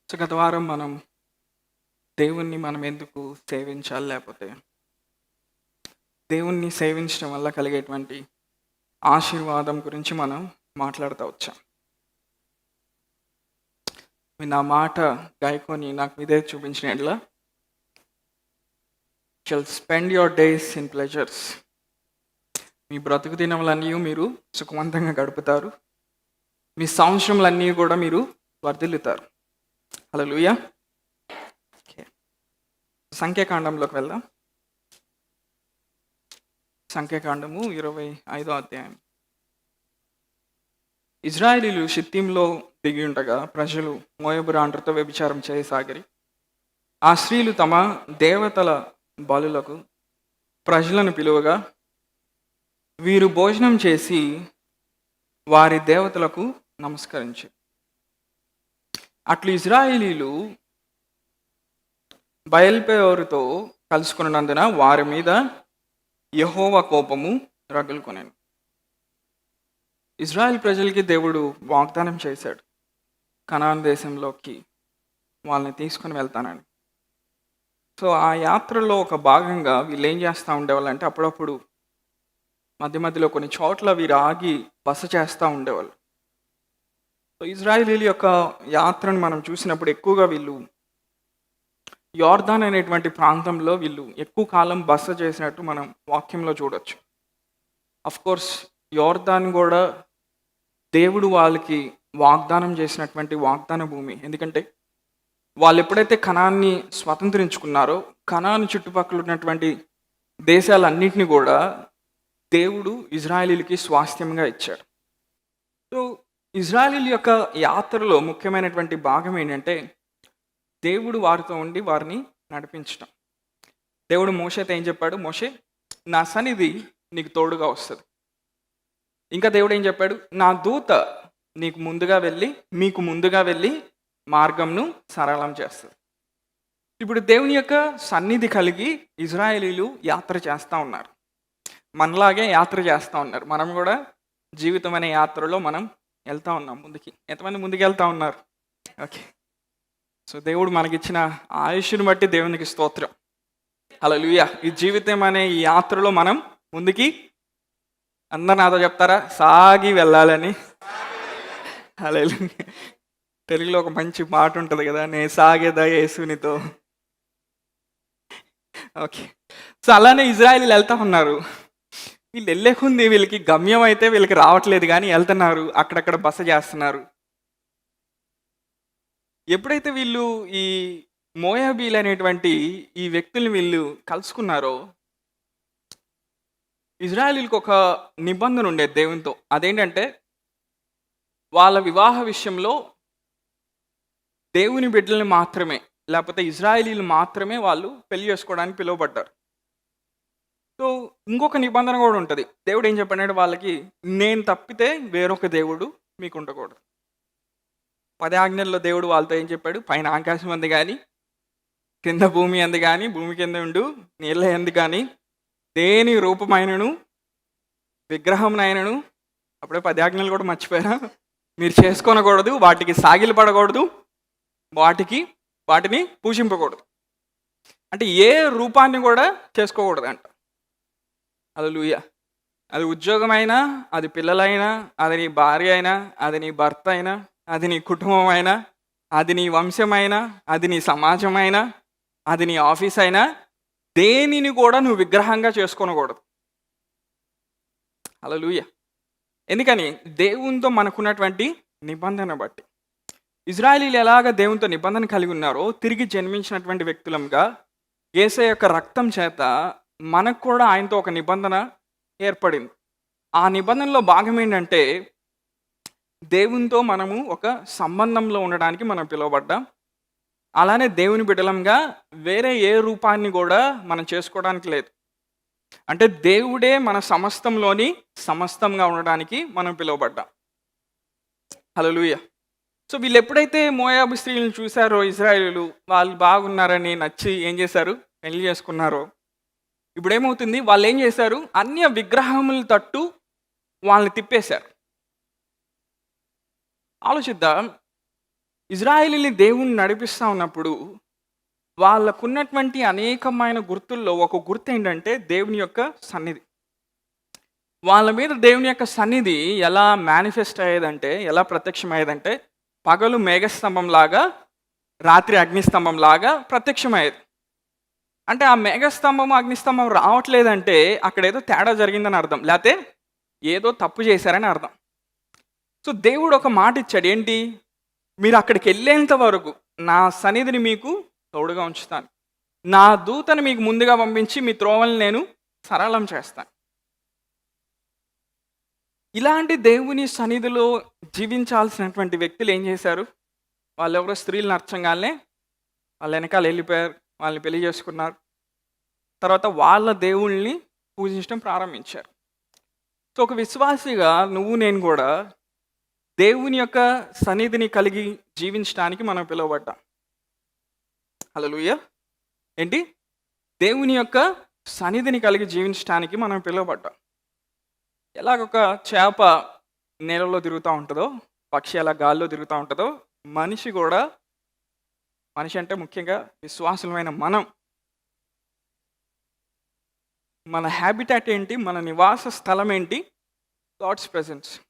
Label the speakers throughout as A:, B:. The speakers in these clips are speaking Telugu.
A: సో గత వారం మనం దేవుణ్ణి మనం ఎందుకు సేవించాలి, లేకపోతే దేవుణ్ణి సేవించడం వల్ల కలిగేటువంటి ఆశీర్వాదం గురించి మనం మాట్లాడుతూ వచ్చాం. మీరు నా మాట గాయకొని నాకు మీదే చూపించిన ఎట్లా shall spend your days in pleasures. మీ బ్రతుకు దినములన్నీ మీరు సుఖవంతంగా గడుపుతారు, మీ సంవత్సరములన్నీ కూడా మీరు వర్ధిల్లుతారు. హల్లెలూయా. సంఖ్యాకాండంలోకి వెళ్దాం. సంఖ్యాకాండము 25వ అధ్యాయం. ఇజ్రాయేలీలు షిత్తీంలో దిగి ఉండగా ప్రజలు మోయాబు రాండ్రతో వ్యభిచారం చేయసాగిరి. ఆ స్త్రీలు తమ దేవతల బలులకు ప్రజలను పిలువగా వీరు భోజనం చేసి వారి దేవతలకు నమస్కరించి, అట్లు ఇజ్రాయేలీలు బయల్పెయోరుతో కలుసుకున్నందున వారి మీద యెహోవా కోపము రగులుకొనెను. ఇజ్రాయెల్ ప్రజలకి దేవుడు వాగ్దానం చేశాడు, కనాన్ దేశంలోకి వాళ్ళని తీసుకుని వెళ్తానని. సో ఆ యాత్రలో ఒక భాగంగా వీళ్ళు ఏం చేస్తూ ఉండేవాళ్ళు అంటే, అప్పుడప్పుడు మధ్య మధ్యలో కొన్ని చోట్ల వీరు ఆగి బస చేస్తూ ఉండేవాళ్ళు. సో ఇజ్రాయేలీల యొక్క యాత్రను మనం చూసినప్పుడు ఎక్కువగా వీళ్ళు యోర్దాన్ అనేటువంటి ప్రాంతంలో వీళ్ళు ఎక్కువ కాలం బస చేసినట్టు మనం వాక్యంలో చూడొచ్చు. కోర్స్ యోర్దాన్ కూడా దేవుడు వాళ్ళకి వాగ్దానం చేసినటువంటి వాగ్దాన భూమి. ఎందుకంటే వాళ్ళు ఎప్పుడైతే కనాన్ని స్వతంత్రించుకున్నారో, కనాను చుట్టుపక్కల ఉన్నటువంటి దేశాలన్నింటినీ కూడా దేవుడు ఇజ్రాయేలీలకి స్వాస్థ్యంగా ఇచ్చాడు. సో ఇజ్రాయేలీల యొక్క యాత్రలో ముఖ్యమైనటువంటి భాగం ఏంటంటే, దేవుడు వారితో ఉండి వారిని నడిపించడం. దేవుడు మోషేతో ఏం చెప్పాడు? మోషే, నా సన్నిధి నీకు తోడుగా వస్తుంది. ఇంకా దేవుడు ఏం చెప్పాడు? నా దూత నీకు ముందుగా వెళ్ళి మీకు ముందుగా వెళ్ళి మార్గంను సరళం చేస్తుంది. ఇప్పుడు దేవుని యొక్క సన్నిధి కలిగి ఇజ్రాయేలీలు యాత్ర చేస్తూ ఉన్నారు, మనలాగే యాత్ర చేస్తూ ఉన్నారు. మనం కూడా జీవితం అనే యాత్రలో మనం వెళ్తూ ఉన్నాం ముందుకి. ఎంతమంది ముందుకు వెళ్తూ ఉన్నారు? ఓకే. సో దేవుడు మనకిచ్చిన ఆయుష్ని బట్టి దేవునికి స్తోత్రం. హల్లెలూయా. ఈ జీవితం అనే ఈ యాత్రలో మనం ముందుకి, అందరు నాతో చెప్తారా? సాగి వెళ్ళాలని. హల్లెలూయా. తెలుగులో ఒక మంచి మాట ఉంటుంది కదా, నే సాగేదా యేసునితో. ఓకే. సో అలానే ఇజ్రాయేలీలు వెళ్తూ ఉన్నారు. వీళ్ళు వెళ్ళేకుంది వీళ్ళకి గమ్యం అయితే వీళ్ళకి రావట్లేదు, కానీ వెళ్తున్నారు, అక్కడక్కడ బస చేస్తున్నారు. ఎప్పుడైతే వీళ్ళు ఈ మోయాబీలు అనేటువంటి ఈ వ్యక్తుల్ని వీళ్ళు కలుసుకున్నారో, ఇజ్రాయేలీలకు ఒక నిబంధన ఉండేది దేవునితో. అదేంటంటే, వాళ్ళ వివాహ విషయంలో దేవుని బిడ్డల్ని మాత్రమే, లేకపోతే ఇజ్రాయేలీలు మాత్రమే వాళ్ళు పెళ్లి చేసుకోవడానికి పిలువబడ్డారు. సో ఇంకొక నిబంధన కూడా ఉంటుంది. దేవుడు ఏం చెప్పాడంటే వాళ్ళకి, నేను తప్పితే వేరొక దేవుడు మీకు ఉండకూడదు. 10 ఆజ్ఞల్లో దేవుడు వాళ్ళతో ఏం చెప్పాడు? పైన ఆకాశం అంది కానీ, కింద భూమి అంది కానీ, భూమి కింద ఉండు నీళ్ళ ఎందు కానీ, దేని రూపమైనను విగ్రహంనైనను, అప్పుడే 10 ఆజ్ఞలు కూడా మర్చిపోయారా, మీరు చేసుకోనకూడదు, వాటికి సాగిలు పడకూడదు, వాటిని పూజింపకూడదు. అంటే ఏ రూపాన్ని కూడా చేసుకోకూడదు అంట. హల్లెలూయా. అది ఉద్యోగమైనా, అది పిల్లలైనా, అది నీ భార్య అయినా, అది నీ భర్త అయినా, అది నీ కుటుంబం అయినా, అది నీ వంశమైనా, అది నీ సమాజమైనా, అది నీ ఆఫీస్ అయినా, దేనిని కూడా నువ్వు విగ్రహంగా చేసుకోనకూడదు. హల్లెలూయా. ఎందుకని? దేవునితో మనకున్నటువంటి నిబంధన బట్టి. ఇజ్రాయేలీలు ఎలాగ దేవునితో నిబంధన కలిగి ఉన్నారో, తిరిగి జన్మించినటువంటి వ్యక్తులంగా యేసయ్య యొక్క రక్తం చేత మనకు కూడా ఆయనతో ఒక నిబంధన ఏర్పడింది. ఆ నిబంధనలో భాగం ఏంటంటే, దేవునితో మనము ఒక సంబంధంలో ఉండడానికి మనం పిలువబడ్డాం. అలానే దేవుని బిడ్డలంగా వేరే ఏ రూపాన్ని కూడా మనం చేసుకోవడానికి లేదు. అంటే దేవుడే మన సమస్తంలోని సమస్తంగా ఉండడానికి మనం పిలువబడ్డాం. హల్లెలూయా. సో వీళ్ళు ఎప్పుడైతే మోయాబు స్త్రీలను చూశారో, ఇజ్రాయేలీలు వాళ్ళు బాగున్నారని నచ్చి ఏం చేశారు? పెళ్లి చేసుకున్నారో, ఇప్పుడు ఏమవుతుంది? వాళ్ళు ఏం చేశారు? అన్య విగ్రహముల తట్టు వాళ్ళని తిప్పేశారు. ఆలోచిద్దాం. ఇజ్రాయేలీని దేవుణ్ణి నడిపిస్తా ఉన్నప్పుడు వాళ్ళకున్నటువంటి అనేకమైన గుర్తుల్లో ఒక గుర్తు ఏంటంటే దేవుని యొక్క సన్నిధి. వాళ్ళ మీద దేవుని యొక్క సన్నిధి ఎలా మేనిఫెస్ట్ అయ్యేదంటే, ఎలా ప్రత్యక్షమయ్యేదంటే, పగలు మేఘస్తంభంలాగా, రాత్రి అగ్నిస్తంభంలాగా ప్రత్యక్షమయ్యేది. అంటే ఆ మేఘస్తంభం, అగ్నిస్తంభం రావట్లేదంటే అక్కడేదో తేడా జరిగిందని అర్థం. లేతే ఏదో తప్పు చేశారని అర్థం. సో దేవుడు ఒక మాట ఇచ్చాడు. ఏంటి? మీరు అక్కడికి వెళ్ళేంత వరకు నా సన్నిధిని మీకు తోడుగా ఉంచుతాను. నా దూతని మీకు ముందుగా పంపించి మీ త్రోవల్ని నేను సరళం చేస్తాను. ఇలాంటి దేవుని సన్నిధిలో జీవించాల్సినటువంటి వ్యక్తులు ఏం చేశారు? వాళ్ళెవరో స్త్రీలు నచ్చంగానే వాళ్ళ వెనకాల వెళ్ళిపోయారు. వాళ్ళని పెళ్లి చేసుకున్నారు. తర్వాత వాళ్ళ దేవుళ్ళని పూజించడం ప్రారంభించారు. సో ఒక విశ్వాసిగా నువ్వు నేను కూడా దేవుని యొక్క సన్నిధిని కలిగి జీవించడానికి మనం పిలువబడ్డాం. హల్లెలూయా. ఏంటి? దేవుని యొక్క సన్నిధిని కలిగి జీవించడానికి మనం పిలువబడ్డాం. ఎలాగొక చేప నీళ్ళలో తిరుగుతూ ఉంటుందో, పక్షి ఎలా గాల్లో తిరుగుతూ ఉంటుందో, మనిషి కూడా, మనిషి అంటే ముఖ్యంగా విశ్వాసులమైన మన హ్యాబిటాట్ ఏంటి? మన నివాస స్థలం ఏంటి? God's presence.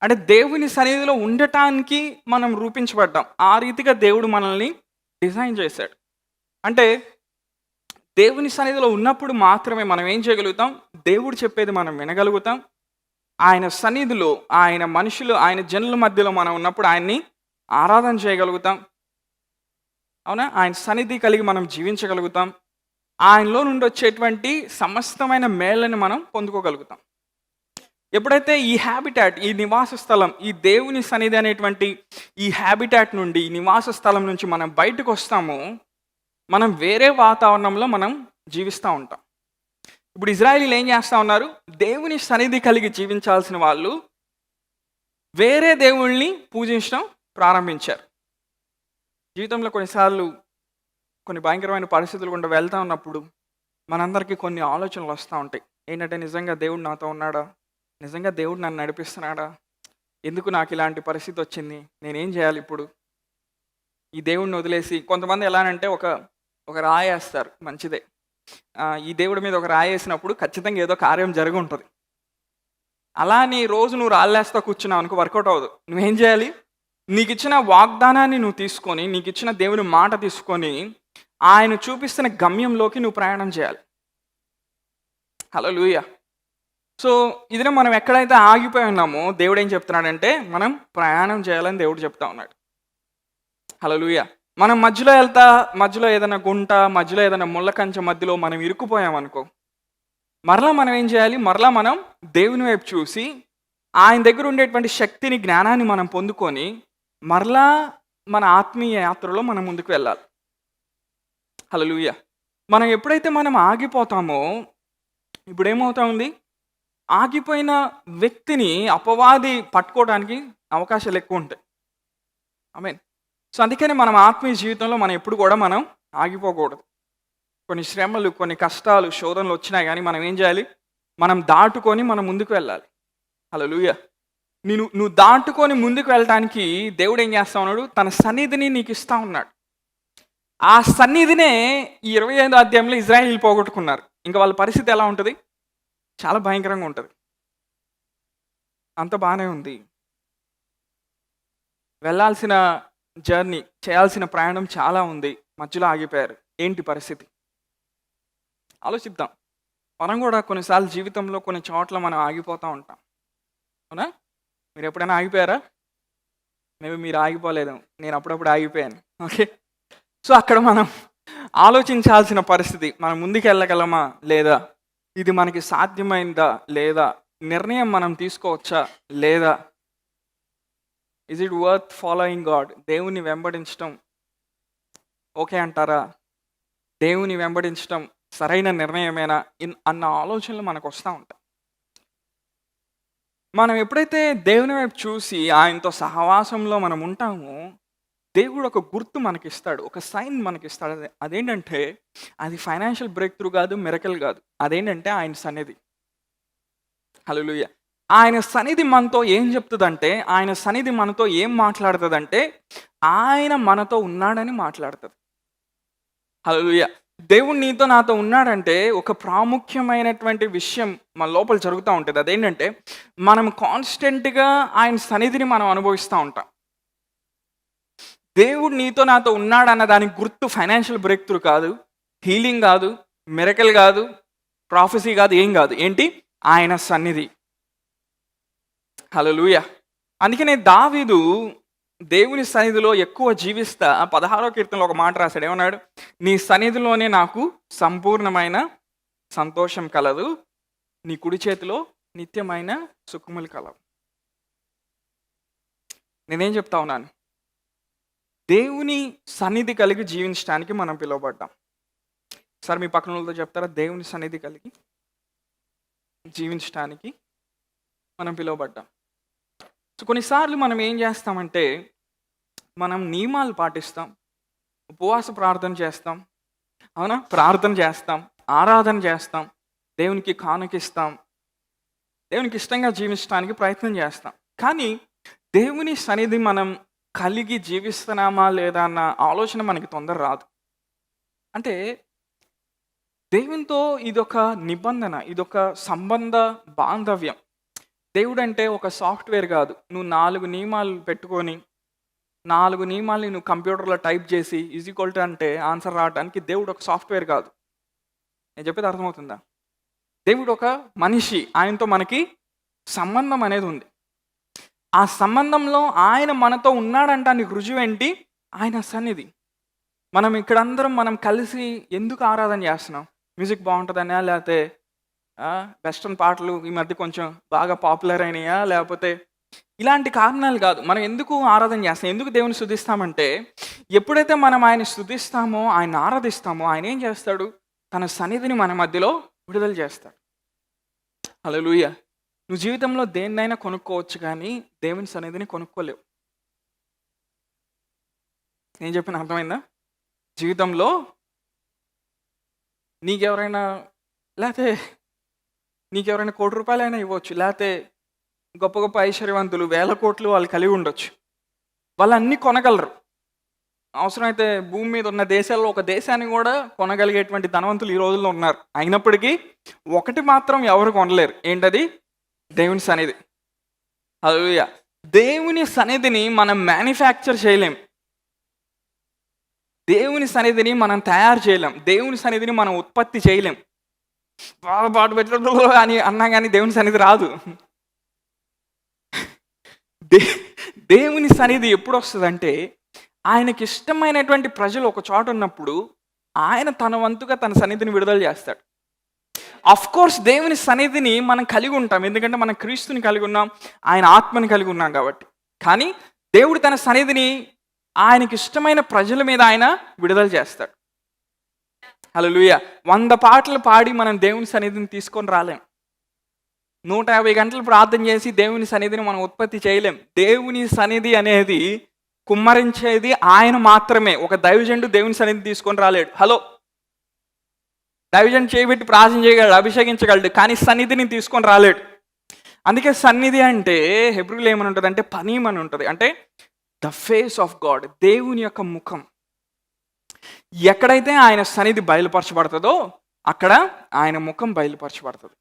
A: అంటే దేవుని సన్నిధిలో ఉండటానికి మనం రూపించబడ్డాం. ఆ రీతిగా దేవుడు మనల్ని డిజైన్ చేశాడు. అంటే దేవుని సన్నిధిలో ఉన్నప్పుడు మాత్రమే మనం ఏం చేయగలుగుతాం? దేవుడు చెప్పేది మనం వినగలుగుతాం. ఆయన సన్నిధిలో, ఆయన మనుషులు, ఆయన జనుల మధ్యలో మనం ఉన్నప్పుడు ఆయన్ని ఆరాధన చేయగలుగుతాం. అవునా? ఆయన సన్నిధి కలిగి మనం జీవించగలుగుతాం. ఆయనలో నుండి వచ్చేటువంటి సమస్తమైన మేళ్ళని మనం పొందుకోగలుగుతాం. ఎప్పుడైతే ఈ హ్యాబిటాట్, ఈ నివాస స్థలం, ఈ దేవుని సన్నిధి అనేటువంటి ఈ హ్యాబిటాట్ నుండి, ఈ నివాస స్థలం నుంచి మనం బయటకు వస్తామో, మనం వేరే వాతావరణంలో మనం జీవిస్తూ ఉంటాం. ఇప్పుడు ఇజ్రాయేలీలు ఏం చేస్తూ ఉన్నారు? దేవుని సన్నిధి కలిగి జీవించాల్సిన వాళ్ళు వేరే దేవుళ్ళని పూజించడం ప్రారంభించారు. జీవితంలో కొన్నిసార్లు కొన్ని భయంకరమైన పరిస్థితులు గుండా వెళ్తూ ఉన్నప్పుడు మనందరికీ కొన్ని ఆలోచనలు వస్తూ ఉంటాయి. ఏంటంటే, నిజంగా దేవుడు నాతో ఉన్నాడా? నిజంగా దేవుడు నన్ను నడిపిస్తున్నాడా? ఎందుకు నాకు ఇలాంటి పరిస్థితి వచ్చింది? నేనేం చేయాలి ఇప్పుడు? ఈ దేవుడిని వదిలేసి కొంతమంది ఎలా అంటే ఒక రాయి వేస్తారు. మంచిదే. ఈ దేవుడి మీద ఒక రాయి వేసినప్పుడు ఖచ్చితంగా ఏదో కార్యం జరిగి ఉంటుంది. అలా నీ రోజు నువ్వు రాళ్ళేస్తా కూర్చున్నావు అనుకో, వర్కౌట్ అవ్వదు. నువ్వేం చేయాలి? నీకు ఇచ్చిన వాగ్దానాన్ని నువ్వు తీసుకొని, నీకు ఇచ్చిన దేవుని మాట తీసుకొని, ఆయన చూపిస్తున్న గమ్యంలోకి నువ్వు ప్రయాణం చేయాలి. హల్లెలూయా. సో ఇదినే మనం ఎక్కడైతే ఆగిపోయి ఉన్నామో దేవుడు ఏం చెప్తున్నాడంటే మనం ప్రయాణం చేయాలని దేవుడు చెప్తా ఉన్నాడు. హల్లెలూయా. మనం మధ్యలో ఏదైనా గుంట, మధ్యలో ఏదైనా ముళ్ళ కంచె మధ్యలో మనం ఇరుక్కుపోయామనుకో, మరలా మనం ఏం చేయాలి? మరలా మనం దేవుని వైపు చూసి ఆయన దగ్గర ఉండేటువంటి శక్తిని, జ్ఞానాన్ని మనం పొందుకొని మరలా మన ఆత్మీయ యాత్రలో మనం ముందుకు వెళ్ళాలి. హల్లెలూయా. మనం ఎప్పుడైతే మనం ఆగిపోతామో, ఇప్పుడు ఏమవుతా ఉంది? ఆగిపోయిన వ్యక్తిని అపవాది పట్టుకోవడానికి అవకాశాలు ఎక్కువ ఉంటాయి. ఆమేన్. సో అందుకని మనం ఆత్మీయ జీవితంలో మనం ఎప్పుడు కూడా మనం ఆగిపోకూడదు. కొన్ని శ్రమలు, కొన్ని కష్టాలు, శోధనలు వచ్చినా కానీ మనం ఏం చేయాలి? మనం దాటుకొని మనం ముందుకు వెళ్ళాలి. హల్లెలూయా. నువ్వు దాటుకొని ముందుకు వెళ్ళటానికి దేవుడు ఏం చేస్తా ఉన్నాడు? తన సన్నిధిని నీకు ఇస్తా ఉన్నాడు. ఆ సన్నిధినే ఈ 25వ అధ్యాయంలో ఇజ్రాయేలీలు పోగొట్టుకున్నారు. ఇంకా వాళ్ళ పరిస్థితి ఎలా ఉంటుంది? చాలా భయంకరంగా ఉంటుంది. అంత బాగానే ఉంది. వెళ్ళాల్సిన జర్నీ, చేయాల్సిన ప్రయాణం చాలా ఉంది. మధ్యలో ఆగిపోయారు. ఏంటి పరిస్థితి? ఆలోచిద్దాం. మనం కూడా కొన్నిసార్లు జీవితంలో కొన్ని చోట్ల మనం ఆగిపోతూ ఉంటాం. అవునా? మీరు ఎప్పుడైనా ఆగిపోయారా? మేబీ మీరు ఆగిపోలేదు. నేను అప్పుడప్పుడు ఆగిపోయాను. ఓకే. సో అక్కడ మనం ఆలోచించాల్సిన పరిస్థితి, మనం ముందుకు వెళ్ళగలమా లేదా? ఇది మనకి సాధ్యమైందా లేదా? నిర్ణయం మనం తీసుకోవచ్చా లేదా? Is it worth following God? దేవుని వెంబడించడం ఓకే అంటారా? దేవుని వెంబడించడం సరైన నిర్ణయమేనా అన్న ఆలోచనలు మనకు వస్తూ ఉంటాయి. మనం ఎప్పుడైతే దేవుని వైపు చూసి ఆయనతో సహవాసంలో మనం ఉంటామో, దేవుడు ఒక గుర్తు మనకిస్తాడు, ఒక సైన్ మనకిస్తాడు. అదేంటంటే అది ఫైనాన్షియల్ బ్రేక్ త్రూ కాదు, మిరకల్ కాదు. అదేంటంటే ఆయన సన్నిధి. హల్లెలూయా. ఆయన సన్నిధి మనతో ఏం చెప్తుందంటే, ఆయన సన్నిధి మనతో ఏం మాట్లాడుతుందంటే, ఆయన మనతో ఉన్నాడని మాట్లాడుతుంది. హల్లెలూయా! దేవుడు నీతో నాతో ఉన్నాడంటే ఒక ప్రాముఖ్యమైనటువంటి విషయం మన లోపల జరుగుతూ ఉంటుంది. అదేంటంటే మనం కాన్స్టెంట్‌గా ఆయన సన్నిధిని మనం అనుభవిస్తూ ఉంటాం. దేవుడు నీతో నాతో ఉన్నాడన్న దానికి గుర్తు ఫైనాన్షియల్ బ్రేక్ త్రూ కాదు, హీలింగ్ కాదు, మిరకల్ కాదు, ప్రాఫెసీ కాదు, ఏం కాదు. ఏంటి? ఆయన సన్నిధి. హల్లెలూయా! అందుకనే దావీదు దేవుని సన్నిధిలో ఎక్కువ జీవిస్తా 16వ కీర్తనలో ఒక మాట రాశాడు. ఏమన్నాడు? నీ సన్నిధిలోనే నాకు సంపూర్ణమైన సంతోషం కలదు, నీ కుడి చేతిలో నిత్యమైన సుఖములు కలవు. నేనేం చెప్తా ఉన్నాను? దేవుని సన్నిధి కలిగి జీవించడానికి మనం పిలువబడ్డాం. సార్ మీ పక్కన వాళ్ళతో చెప్తారా? దేవుని సన్నిధి కలిగి జీవించడానికి మనం పిలువబడ్డాం. సో కొన్నిసార్లు మనం ఏం చేస్తామంటే మనం నియమాలు పాటిస్తాం, ఉపవాస ప్రార్థన చేస్తాం, అవునా? ప్రార్థన చేస్తాం, ఆరాధన చేస్తాం, దేవునికి కానుకిస్తాం, దేవునికి ఇష్టంగా జీవించడానికి ప్రయత్నం చేస్తాం. కానీ దేవుని సన్నిధి మనం కలిగి జీవిస్తున్నామా లేదా అన్న ఆలోచన మనకి తొందర రాదు. అంటే దేవునితో ఇదొక నిబంధన, ఇదొక సంబంధ బాంధవ్యం. దేవుడు అంటే ఒక సాఫ్ట్వేర్ కాదు. నువ్వు 4 నియమాలు పెట్టుకొని 4 నియమాల్ని నువ్వు కంప్యూటర్లో టైప్ చేసి ఈక్వల్ టు అంటే ఆన్సర్ రావడానికి దేవుడు ఒక సాఫ్ట్వేర్ కాదు. నేను చెప్పేది అర్థమవుతుందా? దేవుడు ఒక మనిషి, ఆయనతో మనకి సంబంధం అనేది ఉంది. ఆ సంబంధంలో ఆయన మనతో ఉన్నాడంటానికి రుజువు ఏంటి? ఆయన సన్నిధి. మనం ఇక్కడందరం మనం కలిసి ఎందుకు ఆరాధన చేస్తున్నాం? మ్యూజిక్ బాగుంటుందనా, లేకపోతే వెస్ట్రన్ పాటలు ఈ మధ్య కొంచెం బాగా పాపులర్ అయినాయా, లేకపోతే ఇలాంటి కారణాలు కాదు. మనం ఎందుకు ఆరాధన చేస్తాం, ఎందుకు దేవుని స్తుతిస్తామంటే ఎప్పుడైతే మనం ఆయన స్తుతిస్తామో, ఆయన ఆరాధిస్తామో, ఆయన ఏం చేస్తాడు? తన సన్నిధిని మన మధ్యలో విడుదల చేస్తాడు. హల్లెలూయా! నువ్వు జీవితంలో దేన్నైనా కొనుక్కోవచ్చు, కానీ దేవుని సన్నిధిని కొనుక్కోలేవు. నేను చెప్పిన అర్థమైందా? జీవితంలో నీకెవరైనా లేకపోతే నీకెవరైనా ₹1,00,00,000 ఇవ్వచ్చు, లేకపోతే గొప్ప గొప్ప ఐశ్వర్యవంతులు 1,000 కోట్లు వాళ్ళు కలిగి ఉండొచ్చు. వాళ్ళు అన్నీ కొనగలరు. అవసరమైతే భూమి మీద ఉన్న దేశాల్లో ఒక దేశాన్ని కూడా కొనగలిగేటువంటి ధనవంతులు ఈ రోజుల్లో ఉన్నారు. అయినప్పటికీ ఒకటి మాత్రం ఎవరు కొనలేరు. ఏంటది? దేవుని సన్నిధి. హల్లెలూయా! దేవుని సన్నిధిని మనం మ్యానుఫ్యాక్చర్ చేయలేం. దేవుని సన్నిధిని మనం తయారు చేయలేం. దేవుని సన్నిధిని మనం ఉత్పత్తి చేయలేం. బాగా పాటు పెట్టు అని అన్నా కానీ దేవుని సన్నిధి రాదు. దేవుని సన్నిధి ఎప్పుడు వస్తుందంటే ఆయనకి ఇష్టమైనటువంటి ప్రజలు ఒక చోట ఉన్నప్పుడు ఆయన తన వంతుగా తన సన్నిధిని విడుదల చేస్తాడు. అఫ్ కోర్స్ దేవుని సన్నిధిని మనం కలిగి ఉంటాం, ఎందుకంటే మనం క్రీస్తుని కలిగి ఉన్నాం, ఆయన ఆత్మని కలిగి ఉన్నాం కాబట్టి. కానీ దేవుడు తన సన్నిధిని ఆయనకి ఇష్టమైన ప్రజల మీద ఆయన విడుదల చేస్తాడు. హల్లెలూయా! 100 పాటలు పాడి మనం దేవుని సన్నిధిని తీసుకొని రాలేం. 150 గంటలు ప్రార్థన చేసి దేవుని సన్నిధిని మనం ఉత్పత్తి చేయలేం. దేవుని సన్నిధి అనేది కుమ్మరించేది ఆయన మాత్రమే. ఒక దైవజనుడు దేవుని సన్నిధి తీసుకొని రాలేడు. హలో, దైవజనుడు చేయబెట్టి ప్రార్థన చేయగలడు, అభిషేకించగలడు, కానీ సన్నిధిని తీసుకొని రాలేడు. అందుకే సన్నిధి అంటే హెబ్రీలో ఏమని ఉంటుంది అంటే పనీం అని ఉంటుంది. అంటే ద ఫేస్ ఆఫ్ గాడ్, దేవుని యొక్క ముఖం. ఎక్కడైతే ఆయన సన్నిధి బయలుపరచబడుతుందో అక్కడ ఆయన ముఖం బయలుపరచబడుతుంది.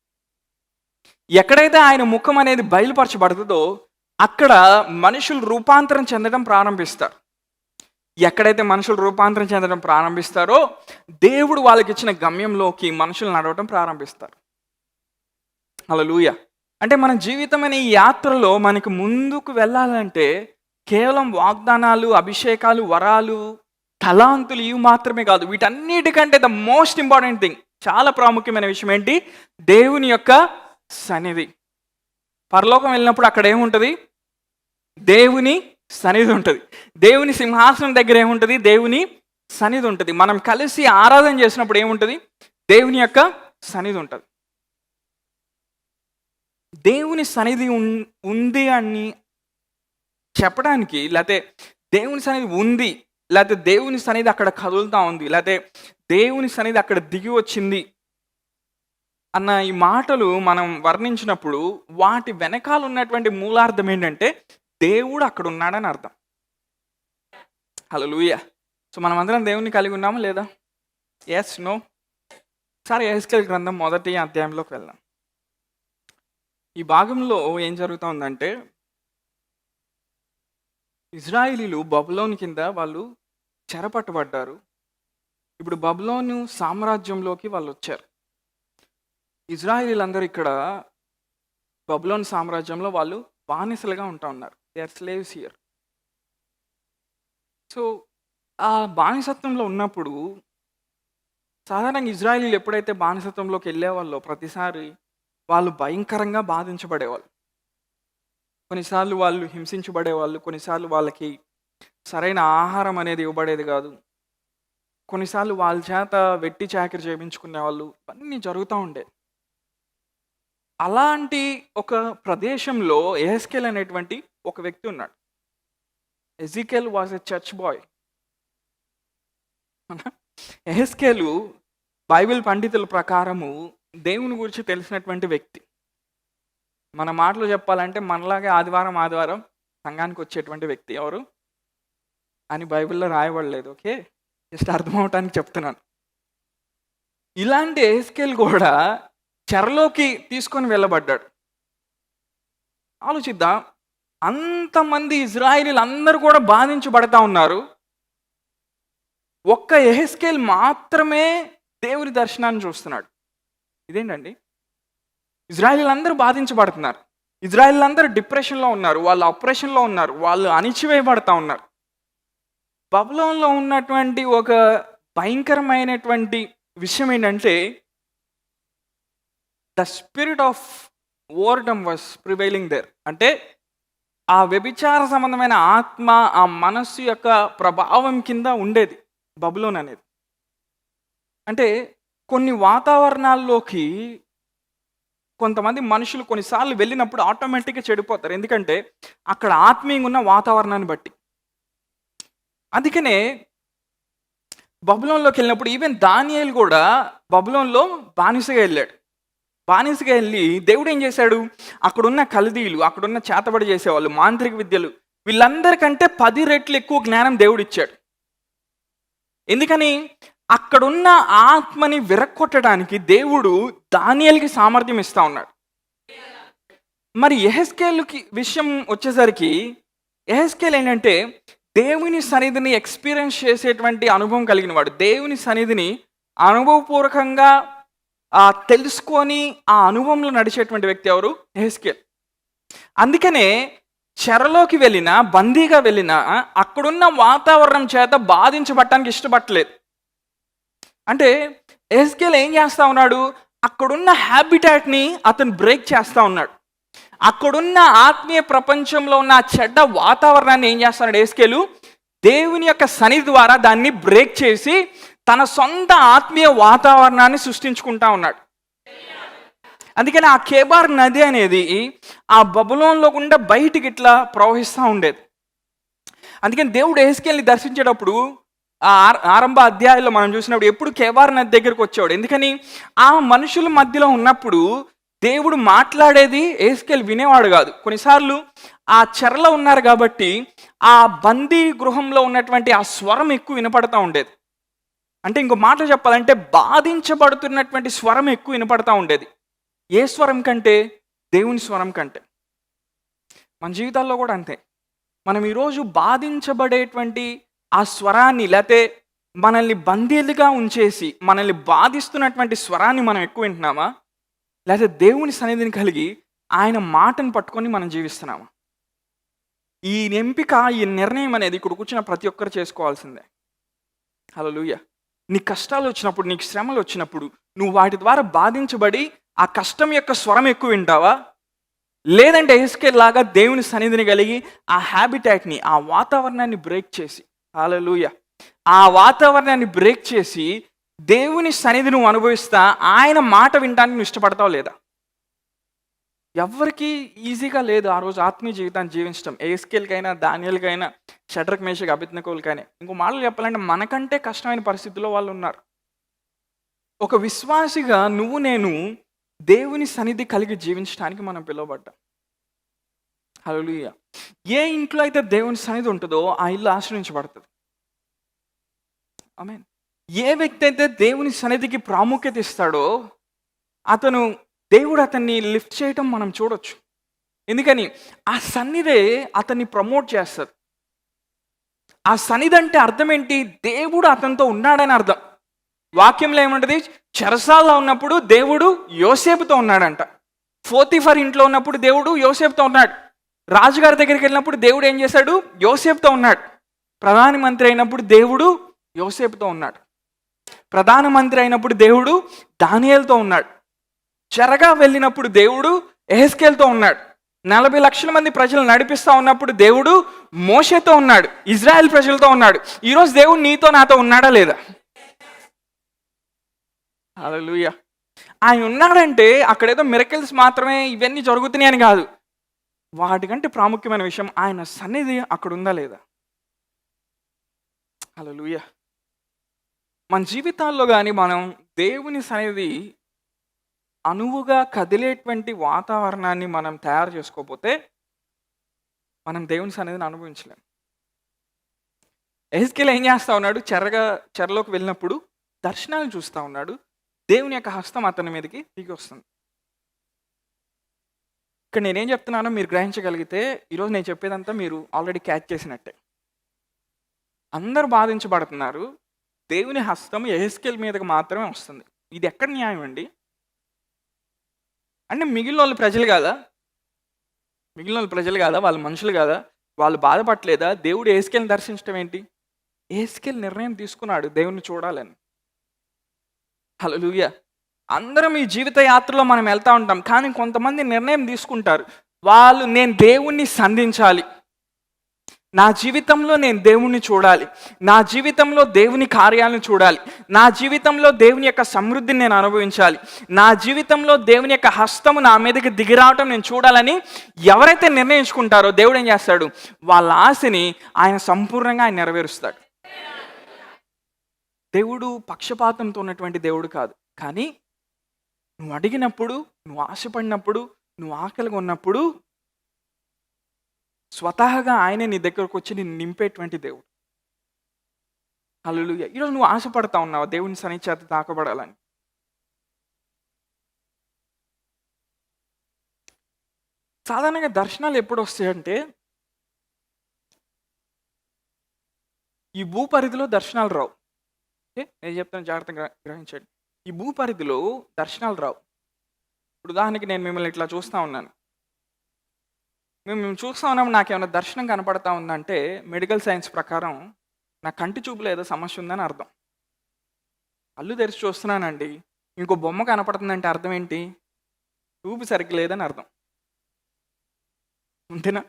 A: ఎక్కడైతే ఆయన ముఖం అనేది బయలుపరచబడుతుందో అక్కడ మనుషులు రూపాంతరం చెందడం ప్రారంభిస్తారు. ఎక్కడైతే మనుషులు రూపాంతరం చెందడం ప్రారంభిస్తారో దేవుడు వాళ్ళకి ఇచ్చిన గమ్యంలోకి మనుషులు నడవడం ప్రారంభిస్తారు. హల్లెలూయా! అంటే మన జీవితం అనే ఈ యాత్రలో మనకు ముందుకు వెళ్ళాలంటే కేవలం వాగ్దానాలు, అభిషేకాలు, వరాలు, తలాంతులు ఇవి మాత్రమే కాదు. వీటన్నిటికంటే ద మోస్ట్ ఇంపార్టెంట్ థింగ్, చాలా ప్రాముఖ్యమైన విషయం ఏంటి? దేవుని యొక్క సన్నిధి. పరలోకం వెళ్ళినప్పుడు అక్కడ ఏముంటుంది? దేవుని సన్నిధి ఉంటుంది. దేవుని సింహాసనం దగ్గర ఏముంటుంది? దేవుని సన్నిధి ఉంటుంది. మనం కలిసి ఆరాధన చేసినప్పుడు ఏముంటుంది? దేవుని యొక్క సన్నిధి ఉంటుంది. దేవుని సన్నిధి ఉంది అని చెప్పడానికి, లేకపోతే దేవుని సన్నిధి ఉంది, లేకపోతే దేవుని సన్నిధి అక్కడ కదులుతూ ఉంది, లేకపోతే దేవుని సన్నిధి అక్కడ దిగి వచ్చింది అన్న ఈ మాటలు మనం వర్ణించినప్పుడు వాటి వెనకాల ఉన్నటువంటి మూలార్థం ఏంటంటే దేవుడు అక్కడ ఉన్నాడని అర్థం. హల్లెలూయా. సో మనమందరం దేవుణ్ణి కలిగి ఉన్నామా లేదా? Yes, no? సరే, యెహెజ్కేలు గ్రంథం మొదటి అధ్యాయంలోకి వెళ్దాం. ఈ భాగంలో ఏం జరుగుతా ఉందంటే, ఇజ్రాయేలీలు బబులోను కింద వాళ్ళు చెరపట్టబడ్డారు. ఇప్పుడు బబులోను సామ్రాజ్యంలోకి వాళ్ళు వచ్చారు. ఇజ్రాయేలీలందరూ ఇక్కడ బబులోను సామ్రాజ్యంలో వాళ్ళు బానిసలుగా ఉంటా ఉన్నారు. They are slaves here. So ఆ బానిసత్వంలో ఉన్నప్పుడు సాధారణంగా ఇజ్రాయేలీలు ఎప్పుడైతే బానిసత్వంలోకి వెళ్ళేవాళ్ళో ప్రతిసారి వాళ్ళు భయంకరంగా బాధించబడేవాళ్ళు. కొన్నిసార్లు వాళ్ళు హింసించబడేవాళ్ళు, కొన్నిసార్లు వాళ్ళకి సరైన ఆహారం అనేది ఇవ్వబడేది కాదు, కొన్నిసార్లు వాళ్ళ చేత వెట్టి చాకిరి చేయించుకునేవాళ్ళు. ఇవన్నీ జరుగుతూ ఉండేది. అలాంటి ఒక ప్రదేశంలో యెహెజ్కేలు అనేటువంటి ఒక వ్యక్తి ఉన్నాడు. Ezekiel was a church boy. యెహెజ్కేలు బైబిల్ పండితుల ప్రకారము దేవుని గురించి తెలిసినటువంటి వ్యక్తి. మన మాటలు చెప్పాలంటే మనలాగే ఆదివారం సంఘానికి వచ్చేటువంటి వ్యక్తి. ఎవరు అని బైబిల్లో రాయబడలేదు, ఓకే, జస్ట్ అర్థమవటానికి చెప్తున్నాను. ఇలాంటి యెహెజ్కేలు కూడా చెరలోకి తీసుకొని వెళ్ళబడ్డాడు. ఆలోచిద్దాం, అంతమంది ఇజ్రాయేలీలు అందరూ కూడా బాధించబడతా ఉన్నారు. ఒక్క యెహెజ్కేలు మాత్రమే దేవుని దర్శనాన్ని చూస్తున్నాడు. ఇదేంటండి? ఇజ్రాయేలీలందరూ బాధించబడుతున్నారు, ఇజ్రాయేలీలందరూ డిప్రెషన్లో ఉన్నారు, వాళ్ళు ఆపరేషన్లో ఉన్నారు, వాళ్ళు అణిచివేయబడతా ఉన్నారు. బబులోన్లో ఉన్నటువంటి ఒక భయంకరమైనటువంటి విషయం ఏంటంటే, the spirit of whoredom was prevailing there. అంటే ఆ వ్యభిచార సంబంధమైన ఆత్మ ఆ మనస్సు యొక్క ప్రభావం కింద ఉండేది బబులోన్ అనేది. అంటే కొన్ని వాతావరణాల్లోకి కొంతమంది మనుషులు కొన్నిసార్లు వెళ్ళినప్పుడు ఆటోమేటిక్గా చెడిపోతారు. ఎందుకంటే అక్కడ ఆత్మీయంగా ఉన్న వాతావరణాన్ని బట్టి. అందుకనే బబులోన్లోకి వెళ్ళినప్పుడు ఈవెన్ దానియేలు కూడా బబులోన్లో బానిసగా వెళ్ళాడు. బానిసగా వెళ్ళి దేవుడు ఏం చేశాడు, అక్కడున్న కల్దీయులు, అక్కడున్న చేతబడి చేసేవాళ్ళు, మాంత్రిక విద్యలు, వీళ్ళందరికంటే 10 రెట్లు ఎక్కువ జ్ఞానం దేవుడు ఇచ్చాడు. ఎందుకని? అక్కడున్న ఆత్మని విరక్కొట్టడానికి దేవుడు దానియేలుకి సామర్థ్యం ఇస్తా ఉన్నాడు. మరి యెహెజ్కేలుకి విషయం వచ్చేసరికి, యెహెజ్కేలు ఏంటంటే దేవుని సన్నిధిని ఎక్స్పీరియన్స్ చేసేటువంటి అనుభవం కలిగిన వాడు. దేవుని సన్నిధిని అనుభవపూర్వకంగా తెలుసుకొని ఆ అనుభవంలో నడిచేటువంటి వ్యక్తి ఎవరు? యెహెజ్కేలు. అందుకనే చెరలోకి వెళ్ళినా, బందీగా వెళ్ళినా అక్కడున్న వాతావరణం చేత బాధించబడటానికి ఇష్టపడలేదు. అంటే యెహెజ్కేలు ఏం చేస్తా ఉన్నాడు, అక్కడున్న హ్యాబిటాట్ని అతను బ్రేక్ చేస్తూ ఉన్నాడు. అక్కడున్న ఆత్మీయ ప్రపంచంలో ఉన్న చెడ్డ వాతావరణాన్ని ఏం చేస్తున్నాడు యెహెజ్కేలు? దేవుని యొక్క సన్నిధి ద్వారా దాన్ని బ్రేక్ చేసి తన సొంత ఆత్మీయ వాతావరణాన్ని సృష్టించుకుంటా ఉన్నాడు. అందుకని ఆ కేబార్ నది అనేది ఆ బబులోన్లో గుండా బయటికి ఇట్లా ప్రవహిస్తూ ఉండేది. అందుకని దేవుడు యెహెజ్కేలుని దర్శించేటప్పుడు ఆ ఆరంభ అధ్యాయంలో మనం చూసినప్పుడు ఎప్పుడు కేబార్ నది దగ్గరికి వచ్చేవాడు. ఎందుకని? ఆ మనుషుల మధ్యలో ఉన్నప్పుడు దేవుడు మాట్లాడేది యెహెజ్కేలు వినేవాడు కాదు. కొన్నిసార్లు ఆ చెరలో ఉన్నారు కాబట్టి ఆ బందీ గృహంలో ఉన్నటువంటి ఆ స్వరం ఎక్కువ వినపడతా ఉండేది. అంటే ఇంకో మాట చెప్పాలంటే బాధించబడుతున్నటువంటి స్వరం ఎక్కువ వినపడతా ఉండేది. ఏ స్వరం కంటే? దేవుని స్వరం కంటే. మన జీవితాల్లో కూడా అంతే. మనం ఈరోజు బాధించబడేటువంటి ఆ స్వరాన్ని, లేకపోతే మనల్ని బందీలుగా ఉంచేసి మనల్ని బాధిస్తున్నటువంటి స్వరాన్ని మనం ఎక్కువ వింటున్నామా, లేకపోతే దేవుని సన్నిధిని కలిగి ఆయన మాటను పట్టుకొని మనం జీవిస్తున్నామా? ఈ ఎంపిక, ఈ నిర్ణయం అనేది ఇక్కడ కూర్చున్న ప్రతి ఒక్కరు చేసుకోవాల్సిందే. హల్లెలూయా. నీ కష్టాలు వచ్చినప్పుడు, నీకు శ్రమలు వచ్చినప్పుడు నువ్వు వాటి ద్వారా బాధించబడి ఆ కష్టం యొక్క స్వరం ఎక్కువ వింటావా, లేదంటే యెహెజ్కేలు లాగా దేవుని సన్నిధిని కలిగి ఆ హ్యాబిటాట్ని, ఆ వాతావరణాన్ని బ్రేక్ చేసి, హల్లెలూయా, ఆ వాతావరణాన్ని బ్రేక్ చేసి దేవుని సన్నిధి నువ్వు అనుభవిస్తా ఆయన మాట వినడానికి నువ్వు ఇష్టపడతావు లేదా? ఎవరికి ఈజీగా లేదు ఆ రోజు ఆత్మీయ జీవితాన్ని జీవించడం. యెహెజ్కేలుకైనా, దానియేలుకైనా, షడ్రక్, మేషక్, అబేద్నెగోలకైనా. ఇంకో మాటలు చెప్పాలంటే మనకంటే కష్టమైన పరిస్థితుల్లో వాళ్ళు ఉన్నారు. ఒక విశ్వాసిగా నువ్వు నేను దేవుని సన్నిధి కలిగి జీవించడానికి మనం పిలువబడ్డాం. హల్లెలూయా. ఏ ఇంట్లో అయితే దేవుని సన్నిధి ఉంటుందో ఆ ఇల్లు ఆశ్రయించబడుతుంది. ఆమేన్. ఏ వ్యక్తి అయితే దేవుని సన్నిధికి ప్రాముఖ్యత ఇస్తాడో అతను దేవుడు అతన్ని లిఫ్ట్ చేయటం మనం చూడొచ్చు. ఎందుకని ఆ సన్నిధే అతన్ని ప్రమోట్ చేస్తది. ఆ సన్నిధి అంటే అర్థం ఏంటి? దేవుడు అతనితో ఉన్నాడని అర్థం. వాక్యంలో ఏముంటది? చెరసాలలో ఉన్నప్పుడు దేవుడు యోసేపుతో ఉన్నాడంట. పోతీఫర్ ఇంట్లో ఉన్నప్పుడు దేవుడు యోసేపుతో ఉన్నాడు. రాజుగారి దగ్గరికి వెళ్ళినప్పుడు దేవుడు ఏం చేశాడు? యోసేపుతో ఉన్నాడు. ప్రధానమంత్రి అయినప్పుడు దేవుడు యోసేపుతో ఉన్నాడు. ప్రధానమంత్రి అయినప్పుడు దేవుడు దానియేలుతో ఉన్నాడు. చెరగా వెళ్ళినప్పుడు దేవుడు యెహెజ్కేలుతో ఉన్నాడు. 40 లక్షల మంది ప్రజలు నడిపిస్తా ఉన్నప్పుడు దేవుడు మోషేతో ఉన్నాడు. ఇజ్రాయెల్ ప్రజలతో ఉన్నాడు. ఈరోజు దేవుడు నీతో నాతో ఉన్నాడా లేదా? హల్లెలూయా. ఆయన ఉన్నాడంటే అక్కడేదో మిరకిల్స్ మాత్రమే ఇవన్నీ జరుగుతున్నాయి అని కాదు. వాటికంటే ప్రాముఖ్యమైన విషయం ఆయన సన్నిధి అక్కడ ఉందా లేదా? హల్లెలూయా. మన జీవితాల్లో కానీ మనం దేవుని సన్నిధి అనువుగా కదిలేటువంటి వాతావరణాన్ని మనం తయారు చేసుకోకపోతే మనం దేవుని సన్నిధిని అనుభవించలేం. యెహెజ్కేలు ఏం చేస్తా ఉన్నాడు? చెరలోకి వెళ్ళినప్పుడు దర్శనాలు చూస్తూ ఉన్నాడు. దేవుని యొక్క హస్తం అతని మీదకి దిగి వస్తుంది. ఇక్కడ నేనేం చెప్తున్నానో మీరు గ్రహించగలిగితే ఈరోజు నేను చెప్పేదంతా మీరు ఆల్రెడీ క్యాచ్ చేసినట్టే. అందరూ బాధించబడుతున్నారు. దేవుని హస్తం యెహెజ్కేలు మీదకి మాత్రమే వస్తుంది. ఇది ఎక్కడ న్యాయం అండి? అంటే మిగిలిన వాళ్ళు ప్రజలు కాదా? వాళ్ళు మనుషులు కాదా? వాళ్ళు బాధపడలేదా? దేవుడు యెహెజ్కేలుని దర్శించడం ఏంటి? యెహెజ్కేలు నిర్ణయం తీసుకున్నాడు దేవుణ్ణి చూడాలని. హల్లెలూయా. అందరం ఈ జీవిత యాత్రలో మనం వెళ్తూ ఉంటాం. కానీ కొంతమంది నిర్ణయం తీసుకుంటారు. నేను దేవుణ్ణి సంధించాలి, నా జీవితంలో నేను దేవుణ్ణి చూడాలి, నా జీవితంలో దేవుని కార్యాలను చూడాలి, నా జీవితంలో దేవుని యొక్క సమృద్ధిని నేను అనుభవించాలి, నా జీవితంలో దేవుని యొక్క హస్తము నా మీదకి దిగిరావటం నేను చూడాలని ఎవరైతే నిర్ణయించుకుంటారో దేవుడు ఏం చేస్తాడు? వాళ్ళ ఆశని ఆయన సంపూర్ణంగా ఆయన నెరవేరుస్తాడు. దేవుడు పక్షపాతంతో ఉన్నటువంటి దేవుడు కాదు. కానీ నువ్వు అడిగినప్పుడు, నువ్వు ఆశపడినప్పుడు, నువ్వు ఆకలిగా ఉన్నప్పుడు స్వతహాగా ఆయనే నీ దగ్గరకు వచ్చి నిన్ను నింపేటువంటి దేవుడు. హల్లెలూయా. ఈరోజు నువ్వు ఆశపడతా ఉన్నావా దేవుని సన్నిధి చేత తాకబడాలని? సాధారణంగా దర్శనాలు ఎప్పుడు వస్తాయంటే ఈ భూపరిధిలో దర్శనాలు రావు. నేను చెప్తాను, జాగ్రత్తగా గ్రహించండి. ఈ భూపరిధిలో దర్శనాలు రావు. ఇప్పుడు ఉదాహరణకి నేను మిమ్మల్ని ఇట్లా చూస్తూ ఉన్నాను. మేము చూస్తూ ఉన్నాము, నాకేమైనా దర్శనం కనపడతా ఉందంటే మెడికల్ సైన్స్ ప్రకారం నా కంటి చూపులో ఏదో సమస్య ఉందని అర్థం. కళ్ళు తెరిచి చూస్తున్నానండి, ఇంకో బొమ్మ కనపడుతుందంటే అర్థం ఏంటి? చూపు సరిగ్గా లేదని అర్థం. అంతేనా?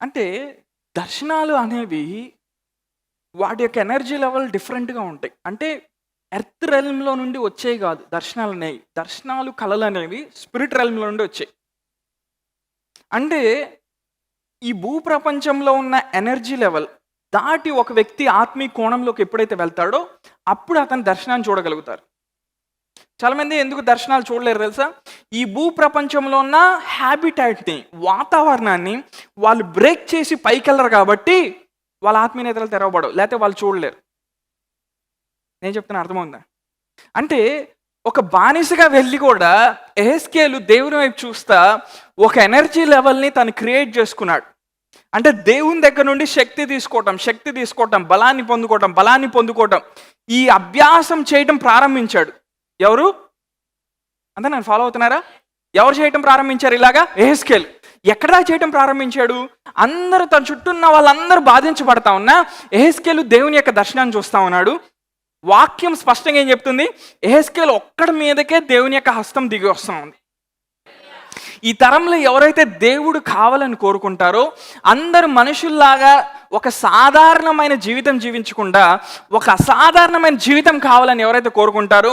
A: అంటే దర్శనాలు అనేవి వాటి యొక్క ఎనర్జీ లెవెల్ డిఫరెంట్గా ఉంటాయి. అంటే ఎర్త్ రెల్మ్లో నుండి వచ్చేవి కాదు దర్శనాలు అనేవి. దర్శనాలు, కళలు అనేవి స్పిరిట్ రెల్మ్లో నుండి వచ్చాయి. అంటే ఈ భూప్రపంచంలో ఉన్న ఎనర్జీ లెవెల్ దాటి ఒక వ్యక్తి ఆత్మీయ కోణంలోకి ఎప్పుడైతే వెళ్తాడో అప్పుడు అతను దర్శనాన్ని చూడగలుగుతారు. చాలామంది ఎందుకు దర్శనాలు చూడలేరు తెలుసా? ఈ భూప్రపంచంలో ఉన్న హ్యాబిటాట్ని, వాతావరణాన్ని వాళ్ళు బ్రేక్ చేసి పైకి వెళ్ళరు కాబట్టి వాళ్ళ ఆత్మీయ నేత్రాలు తెరవబడవు, లేకపోతే వాళ్ళు చూడలేరు. నేను చెప్తున్నా, అర్థమవుందా? అంటే ఒక బానిసగా వెళ్ళి కూడా యెహెజ్కేలు దేవుని వైపు చూస్తా ఒక ఎనర్జీ లెవెల్ని తను క్రియేట్ చేసుకున్నాడు. అంటే దేవుని దగ్గర నుండి శక్తి తీసుకోవటం, బలాన్ని పొందుకోవటం ఈ అభ్యాసం చేయటం ప్రారంభించాడు. ఎవరు? అంతా నన్ను ఫాలో అవుతున్నారా? ఎవరు చేయటం ప్రారంభించారు ఇలాగా? యెహెజ్కేలు. ఎక్కడా చేయటం ప్రారంభించాడు? అందరూ తన చుట్టూ ఉన్న వాళ్ళందరూ బాధించబడతా ఉన్నా యెహెజ్కేలు దేవుని యొక్క దర్శనాన్ని చూస్తా ఉన్నాడు. వాక్యం స్పష్టంగా ఏం చెప్తుంది? యెహెజ్కేలు ఒక్కడి మీదకే దేవుని యొక్క హస్తం దిగి వస్తూ ఉంది. ఈ తరంలో ఎవరైతే దేవుడు కావాలని కోరుకుంటారో, అందరు మనుషుల్లాగా ఒక సాధారణమైన జీవితం జీవించకుండా ఒక అసాధారణమైన జీవితం కావాలని ఎవరైతే కోరుకుంటారో,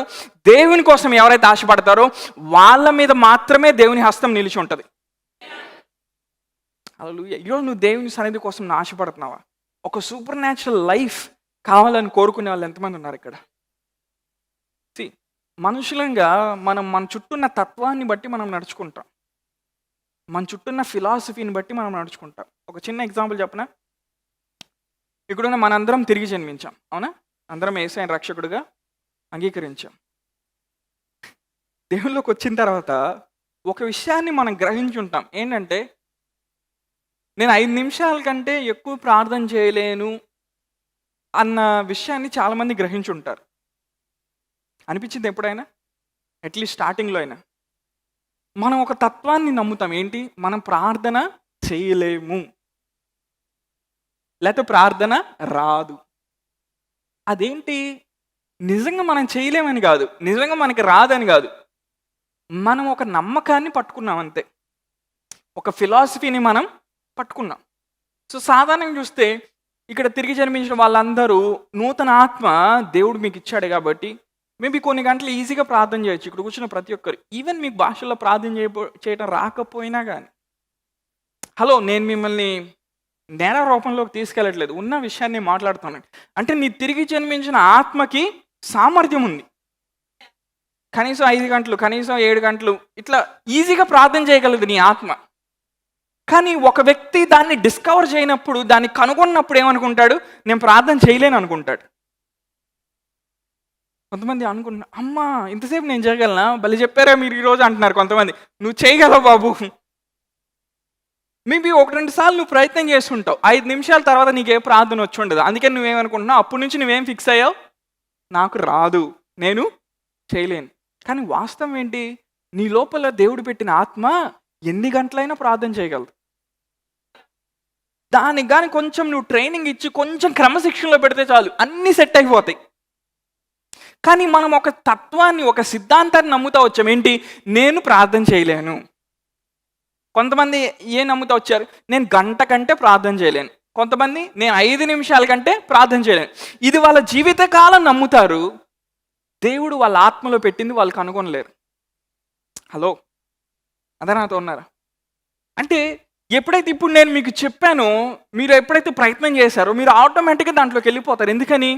A: దేవుని కోసం ఎవరైతే ఆశపడతారో వాళ్ళ మీద మాత్రమే దేవుని హస్తం నిలిచి ఉంటుంది. హల్లెలూయా. ఈరోజు నువ్వు దేవుని సన్నిధి కోసం ఆశపడుతున్నావా? ఒక సూపర్ న్యాచురల్ లైఫ్ కావాలని కోరుకునే వాళ్ళు ఎంతమంది ఉన్నారు ఇక్కడ? మనుషులంగా మన చుట్టూ ఉన్న తత్వాన్ని బట్టి మనం నడుచుకుంటాం, మన చుట్టూ ఉన్న ఫిలాసఫీని బట్టి మనం నడుచుకుంటాం. ఒక చిన్న ఎగ్జాంపుల్ చెప్పనా? ఇక్కడున్న మనందరం తిరిగి జన్మించాం, అవునా? అందరం యేసయ్యను రక్షకుడిగా అంగీకరించాం. దేవుళ్ళలోకి వచ్చిన తర్వాత ఒక విషయాన్ని మనం గ్రహించుంటాం. ఏంటంటే, నేను 5 నిమిషాల కంటే ఎక్కువ ప్రార్థన చేయలేను అన్న విషయాన్ని చాలామంది గ్రహించుంటారు. అనిపించింది ఎప్పుడైనా? అట్లీస్ట్ స్టార్టింగ్లో అయినా. మనం ఒక తత్వాన్ని నమ్ముతాం. ఏంటి? మనం ప్రార్థన చేయలేము, లేకపోతే ప్రార్థన రాదు. అదేంటి? నిజంగా మనం చేయలేమని కాదు, నిజంగా మనకి రాదని కాదు, మనం ఒక నమ్మకాన్ని పట్టుకున్నాం అంతే. ఒక ఫిలాసఫీని మనం పట్టుకున్నాం. సో సాధారణంగా చూస్తే ఇక్కడ తిరిగి జన్మించిన వాళ్ళందరూ నూతన ఆత్మ దేవుడు మీకు ఇచ్చాడు కాబట్టి మేబీ కొన్ని గంటలు ఈజీగా ప్రార్థన చేయొచ్చు. ఇక్కడ కూర్చున్న ప్రతి ఒక్కరు, ఈవెన్ మీకు భాషల్లో ప్రార్థన చేయడం రాకపోయినా కానీ. హలో, నేను మిమ్మల్ని నేర రూపంలోకి తీసుకెళ్ళట్లేదు, ఉన్న విషయాన్ని మాట్లాడుతున్నాను. అంటే నీ తిరిగి జన్మించిన ఆత్మకి సామర్థ్యం ఉంది. కనీసం 5 గంటలు, కనీసం 7 గంటలు ఇట్లా ఈజీగా ప్రార్థన చేయగలదు నీ ఆత్మ. కానీ ఒక వ్యక్తి దాన్ని డిస్కవర్ చేయనప్పుడు, దాన్ని కనుగొన్నప్పుడు ఏమనుకుంటాడు? నేను ప్రార్థన చేయలేను అనుకుంటాడు. కొంతమంది అనుకుంటున్నా, అమ్మా ఇంతసేపు నేను చేయగలనా, భలే చెప్పారా మీరు ఈరోజు అంటున్నారు కొంతమంది. నువ్వు చేయగలవు బాబు. మేబీ 1-2 సార్లు నువ్వు ప్రయత్నం చేస్తుంటావు, 5 నిమిషాల తర్వాత నీకే ప్రార్థన వచ్చి ఉండదు. అందుకని నువ్వేమనుకుంటున్నావు? అప్పటి నుంచి నువ్వేం ఫిక్స్ అయ్యావు? నాకు రాదు, నేను చేయలేను. కానీ వాస్తవం ఏంటి? నీ లోపల దేవుడు పెట్టిన ఆత్మ ఎన్ని గంటలైనా ప్రార్థన చేయగలదు. దానికి కానీ కొంచెం నువ్వు ట్రైనింగ్ ఇచ్చి కొంచెం క్రమశిక్షణలో పెడితే చాలు, అన్నీ సెట్ అయిపోతాయి. కానీ మనం ఒక తత్వాన్ని, ఒక సిద్ధాంతాన్ని నమ్ముతా వచ్చాం. ఏంటి? నేను ప్రార్థన చేయలేను. కొంతమంది ఏం నమ్ముతా వచ్చారు? నేను గంట కంటే ప్రార్థన చేయలేను. కొంతమంది నేను 5 నిమిషాల కంటే ప్రార్థన చేయలేను. ఇది వాళ్ళ జీవితకాలం నమ్ముతారు. దేవుడు వాళ్ళ ఆత్మలో పెట్టింది వాళ్ళు కనుగొనలేరు. హలో, అదే నాతో ఉన్నారా? అంటే ఎప్పుడైతే ఇప్పుడు నేను మీకు చెప్పానో, మీరు ఎప్పుడైతే ప్రయత్నం చేశారో మీరు ఆటోమేటిక్గా దాంట్లోకి వెళ్ళిపోతారు. ఎందుకని?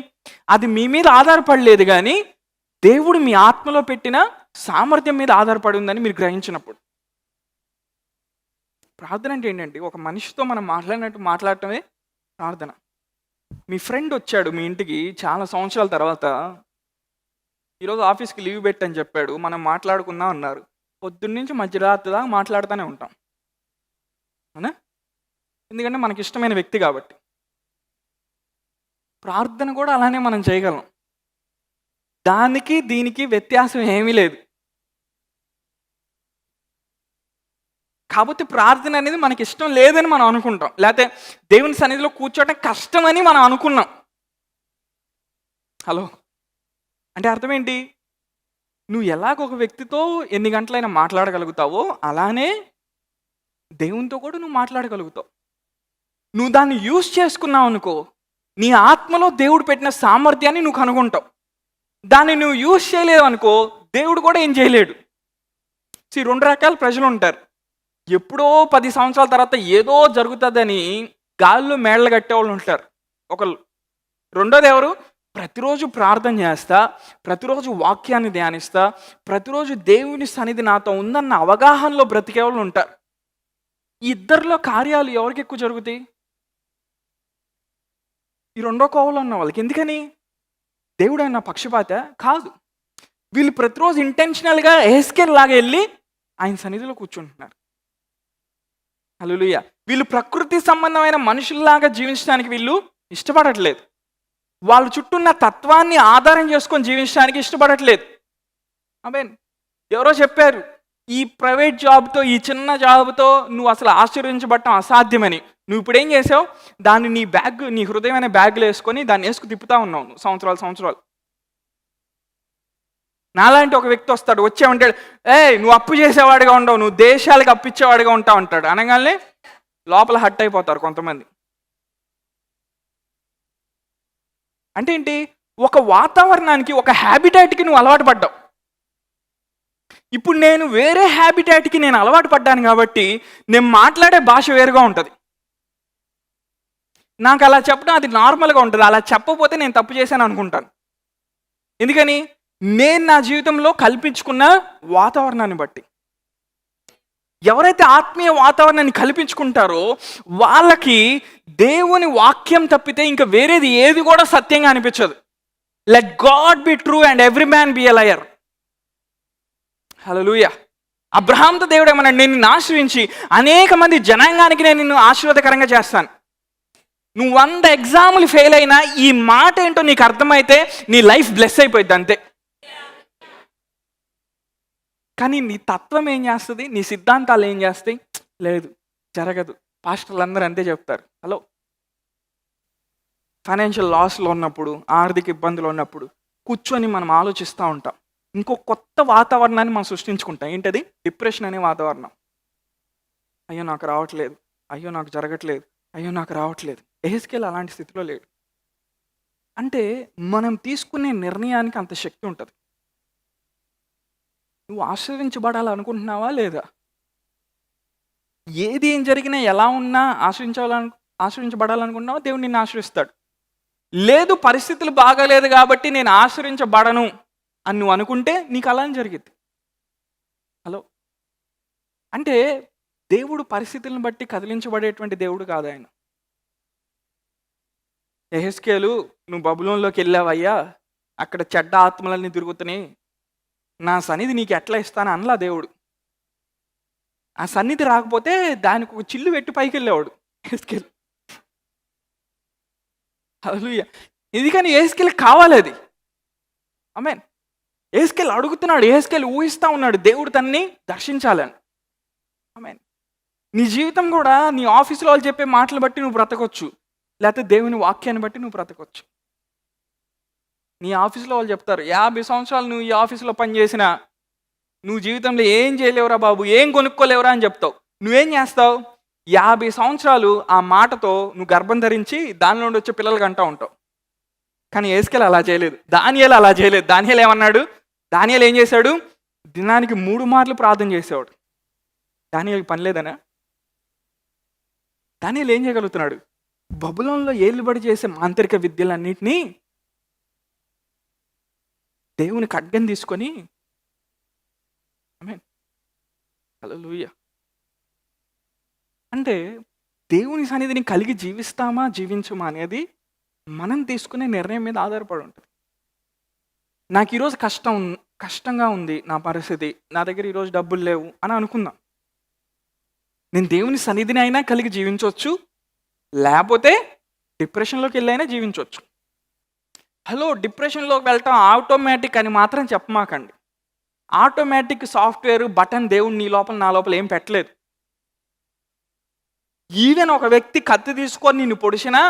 A: అది మీ మీద ఆధారపడలేదు, కానీ దేవుడు మీ ఆత్మలో పెట్టిన సామర్థ్యం మీద ఆధారపడి ఉందని మీరు గ్రహించినప్పుడు. ప్రార్థన అంటే ఏంటంటే, ఒక మనిషితో మనం మాట్లాడినట్టు మాట్లాడటమే ప్రార్థన. మీ ఫ్రెండ్ వచ్చాడు మీ ఇంటికి చాలా సంవత్సరాల తర్వాత, ఈరోజు ఆఫీస్కి లీవ్ పెట్టని చెప్పాడు, మనం మాట్లాడుకుందాం అన్నారు. పొద్దున్నుంచి మధ్యరాత్రి దాకా మాట్లాడుతూనే ఉంటాం, అవునా? ఎందుకంటే మనకి ఇష్టమైన వ్యక్తి కాబట్టి. ప్రార్థన కూడా అలానే మనం చేయగలం. దానికి దీనికి వ్యత్యాసం ఏమీ లేదు. కాబట్టి ప్రార్థన అనేది మనకి ఇష్టం లేదని మనం అనుకుంటాం, లేకపోతే దేవుని సన్నిధిలో కూర్చోవడం కష్టమని మనం అనుకున్నాం. హలో, అంటే అర్థం ఏంటి? నువ్వు ఎలాగ ఒక వ్యక్తితో ఎన్ని గంటలైనా మాట్లాడగలుగుతావో అలానే దేవునితో కూడా నువ్వు మాట్లాడగలుగుతావు. నువ్వు దాన్ని యూజ్ చేసుకున్నావు అనుకో, నీ ఆత్మలో దేవుడు పెట్టిన సామర్థ్యాన్ని నువ్వు కనుగొంటావు. దాన్ని నువ్వు యూజ్ చేయలేవు అనుకో, దేవుడు కూడా ఏం చేయలేడు. 2 రకాల ప్రజలు ఉంటారు. ఎప్పుడో 10 సంవత్సరాల తర్వాత ఏదో జరుగుతుందని గాల్లో మేడలు కట్టేవాళ్ళు ఉంటారు ఒకళ్ళు. రెండోది ఎవరు? ప్రతిరోజు ప్రార్థన చేస్తా, ప్రతిరోజు వాక్యాన్ని ధ్యానిస్తా, ప్రతిరోజు దేవుని సన్నిధి నాతో ఉందన్న అవగాహనలో బ్రతికేవాళ్ళు ఉంటారు. ఈ ఇద్దరిలో కార్యాలు ఎవరికి ఎక్కువ జరుగుతాయి? ఈ రెండో కోవలో ఉన్న వాళ్ళకి. ఎందుకని? దేవుడు ఆయన పక్షపాత కాదు. వీళ్ళు ప్రతిరోజు ఇంటెన్షనల్గా ఎహెజ్కేలు లాగా వెళ్ళి ఆయన సన్నిధిలో కూర్చుంటున్నారు. హల్లెలూయా. వీళ్ళు ప్రకృతి సంబంధమైన మనుషుల్లాగా జీవించడానికి వీళ్ళు ఇష్టపడట్లేదు. వాళ్ళ చుట్టూ ఉన్న తత్వాన్ని ఆధారం చేసుకొని జీవించడానికి ఇష్టపడట్లేదు. ఆమేన్. ఎవరో చెప్పారు, ఈ ప్రైవేట్ జాబ్తో, ఈ చిన్న జాబ్తో నువ్వు అసలు ఆశీర్వదించబడటం అసాధ్యమని. నువ్వు ఇప్పుడు ఏం చేసావు? దాన్ని నీ హృదయం అనే బ్యాగ్లో వేసుకొని దాన్ని వేసుకు తిప్పుతా ఉన్నావు నువ్వు సంవత్సరాలు. నాలాంటి ఒక వ్యక్తి వస్తాడు, వచ్చామంటాడు, నువ్వు అప్పు చేసేవాడిగా ఉండవు, నువ్వు దేశాలకు అప్పిచ్చేవాడిగా ఉంటావు అంటాడు. అనగానే లోపల హట్ అయిపోతారు కొంతమంది. అంటే ఏంటి? ఒక వాతావరణానికి, ఒక హ్యాబిటాట్కి నువ్వు అలవాటు పడ్డావు. ఇప్పుడు నేను వేరే హ్యాబిటాట్కి నేను అలవాటు పడ్డాను కాబట్టి నేను మాట్లాడే భాష వేరుగా ఉంటుంది. నాకు అలా చెప్పడం అది నార్మల్గా ఉంటుంది. అలా చెప్పకపోతే నేను తప్పు చేశాను అనుకుంటాను. ఎందుకని? నేను నా జీవితంలో కల్పించుకున్న వాతావరణాన్ని బట్టి. ఎవరైతే ఆత్మీయ వాతావరణాన్ని కల్పించుకుంటారో వాళ్ళకి దేవుని వాక్యం తప్పితే ఇంకా వేరేది ఏది కూడా సత్యంగా అనిపించదు. Let God be true and every man be a liar. హల్లెలూయా. అబ్రహాంతో దేవుడు ఏమన్నాడు, నేను నిన్ను ఆశ్రయించి అనేక మంది జనాంగానికి నేను నిన్ను ఆశీర్వాదకరంగా చేస్తాను. నువ్వు 100 ఎగ్జాములు ఫెయిల్ అయినా ఈ మాట ఏంటో నీకు అర్థమైతే నీ లైఫ్ బ్లెస్ అయిపోయింది అంతే. కానీ నీ తత్వం ఏం చేస్తుంది, నీ సిద్ధాంతాలు ఏం చేస్తాయి? లేదు, జరగదు. పాస్టర్లు అందరూ అంతే చెప్తారు. హలో, ఫైనాన్షియల్ లాస్లో ఉన్నప్పుడు, ఆర్థిక ఇబ్బందులు ఉన్నప్పుడు కూర్చొని మనం ఆలోచిస్తూ ఉంటాం. ఇంకో కొత్త వాతావరణాన్ని మనం సృష్టించుకుంటాం. ఏంటది? డిప్రెషన్ అనే వాతావరణం. అయ్యో నాకు రావట్లేదు, అయ్యో నాకు జరగట్లేదు, అయ్యో నాకు రావట్లేదు. ఎహెజ్కేలు అలాంటి స్థితిలో లేడు. అంటే మనం తీసుకునే నిర్ణయానికి అంత శక్తి ఉంటుంది. నువ్వు ఆశ్రయించబడాలనుకుంటున్నావా లేదా? ఏది ఏం జరిగినా ఎలా ఉన్నా ఆశ్రయించబడాలనుకుంటున్నావా? దేవుడు నిన్ను ఆశ్రయిస్తాడు. లేదు, పరిస్థితులు బాగాలేదు కాబట్టి నేను ఆశ్రయించబడను అని నువ్వు అనుకుంటే నీకు అలానే జరిగింది. హలో, అంటే దేవుడు పరిస్థితులను బట్టి కదిలించబడేటువంటి దేవుడు కాదు ఆయన. యెహెజ్కేలు, నువ్వు బబులోన్లోకి వెళ్ళావయ్యా, అక్కడ చెడ్డ ఆత్మలన్నీ తిరుగుతున్నాయి, నా సన్నిధి నీకు ఎట్లా ఇస్తాను అనలా దేవుడు. ఆ సన్నిధి రాకపోతే దానికి ఒక చిల్లు పెట్టి పైకి వెళ్ళేవాడు యెహెజ్కేలు. హల్లెలూయా. ఎందుకని యెహెజ్కేలుకి కావాలి అది. ఆమేన్. యెహెజ్కేలు అడుగుతున్నాడు, యెహెజ్కేలు ఊహిస్తూ ఉన్నాడు దేవుడు తనని దర్శించాలని. ఆమేన్. నీ జీవితం కూడా నీ ఆఫీసులో వాళ్ళు చెప్పే మాటలు బట్టి నువ్వు బ్రతకొచ్చు, లేకపోతే దేవుని వాక్యాన్ని బట్టి నువ్వు బ్రతకొచ్చు. నీ ఆఫీసులో వాళ్ళు చెప్తారు, 50 సంవత్సరాలు నువ్వు ఈ ఆఫీసులో పనిచేసినా నువ్వు జీవితంలో ఏం చేయలేవురా బాబు, ఏం కొనుక్కోలేవురా అని చెప్తావు. నువ్వేం చేస్తావు? 50 సంవత్సరాలు ఆ మాటతో నువ్వు గర్భం ధరించి దానిలో నుండి వచ్చే పిల్లలకి అంటూ ఉంటావు. కానీ యెహెజ్కేలు అలా చేయలేదు, దానియేలు అలా చేయలేదు. దానియేలు ఏమన్నాడు? దానియేలు ఏం చేశాడు? దినానికి 3 మార్లు ప్రార్థన చేసేవాడు. దానియేలుకి పని లేదనా? దానియేలు ఏం చేయగలుగుతున్నాడు? బబులోన్లో ఏలుబడి చేసే మాంత్రిక విద్యలన్నింటినీ దేవుని ఖడ్గం తీసుకొని, ఆమేన్, హల్లెలూయా. అంటే దేవుని సన్నిధిని కలిగి జీవిస్తామా జీవించమా అనేది మనం తీసుకునే నిర్ణయం మీద ఆధారపడి ఉంటుంది. నాకు ఈరోజు కష్టంగా ఉంది నా పరిస్థితి, నా దగ్గర ఈరోజు డబ్బులు లేవు అని అనుకుందాం. నేను దేవుని సన్నిధిని అయినా కలిగి జీవించవచ్చు, లేకపోతే డిప్రెషన్లోకి వెళ్ళైనా జీవించవచ్చు. హలో, డిప్రెషన్లోకి వెళ్ళటం ఆటోమేటిక్ అని మాత్రం చెప్పమాకండి. ఆటోమేటిక్ సాఫ్ట్వేర్ బటన్ దేవుడు నీ లోపల నా లోపల ఏం పెట్టలేదు. ఈవెన్ ఒక వ్యక్తి కత్తి తీసుకొని నిన్ను పొడిచినా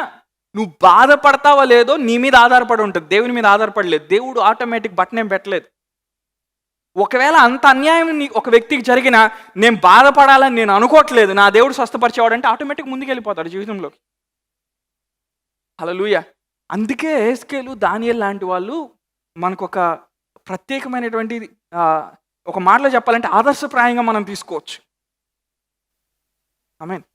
A: నువ్వు బాధపడతావో లేదో నీ మీద ఆధారపడి ఉంటుంది, దేవుని మీద ఆధారపడలేదు. దేవుడు ఆటోమేటిక్ బటన్ ఏం పెట్టలేదు. ఒకవేళ అంత అన్యాయం ఒక వ్యక్తికి జరిగినా నేను బాధపడాలని నేను అనుకోవట్లేదు, నా దేవుడు స్వస్థపరిచేవాడు అంటే ఆటోమేటిక్ ముందుకు వెళ్ళిపోతాడు జీవితంలోకి. హల్లెలూయా. అందుకే యెహెజ్కేలు, దానియేలు లాంటి వాళ్ళు మనకు ఒక ప్రత్యేకమైనటువంటి ఒక మాటలో చెప్పాలంటే ఆదర్శప్రాయంగా మనం తీసుకోవచ్చు. ఆమేన్.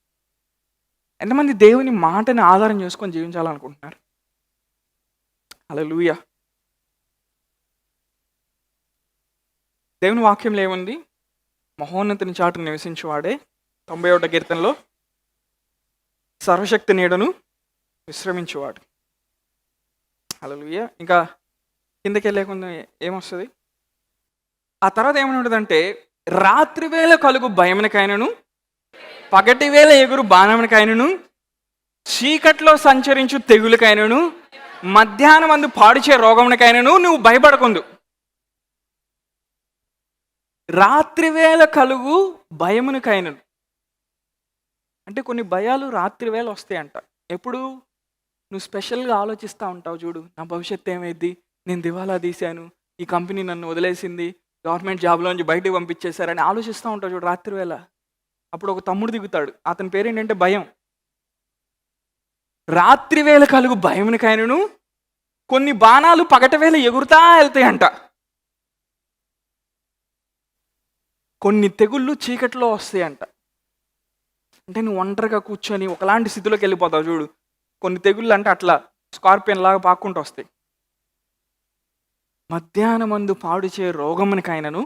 A: ఎంతమంది దేవుని మాటని ఆధారం చేసుకొని జీవించాలనుకుంటున్నారు? హల్లెలూయా. దేవుని వాక్యంలో ఏముంది? మహోన్నతుని చాటును నివసించేవాడే 91వ కీర్తనలో సర్వశక్తి నీడను విశ్రమించేవాడు. హల్లెలూయా. ఇంకా కిందకి వెళ్ళకుండా ఏమొస్తుంది? ఆ తర్వాత ఏమని ఉంటుందంటే, రాత్రివేళ కలుగు భయమునకైనను, పగటివేళ ఎగురు బాణమునకైనను, చీకట్లో సంచరించు తెగులకైనను, మధ్యాహ్నం అందు పాడుచే రోగమునకైనను నువ్వు భయపడకుందు. రాత్రివేళ కలుగు భయమునకైనను అంటే కొన్ని భయాలు రాత్రివేళ వస్తాయంట. ఎప్పుడు? నువ్వు స్పెషల్గా ఆలోచిస్తూ ఉంటావు చూడు, నా భవిష్యత్తు ఏమైంది, నేను దివాలా తీశాను, ఈ కంపెనీ నన్ను వదిలేసింది, గవర్నమెంట్ జాబ్లోంచి బయటకు పంపించేశారని ఆలోచిస్తూ ఉంటావు చూడు రాత్రివేళ. అప్పుడు ఒక తమ్ముడు దిగుతాడు, అతని పేరు ఏంటంటే భయం. రాత్రివేళ కలుగు భయమునకైనను, కొన్ని బాణాలు పగటివేళ ఎగురుతా వెళ్తాయంట. కొన్ని తెగుళ్ళు చీకట్లో వస్తాయంట. అంటే నువ్వు ఒంటరిగా కూర్చొని ఒకలాంటి స్థితిలోకి వెళ్ళిపోతావు చూడు. కొన్ని తెగుళ్ళు అంటే అట్లా స్కార్పియన్ లాగా పాక్కుంటూ వస్తాయి. మధ్యాహ్నమందు పాడుచే రోగమునికైనను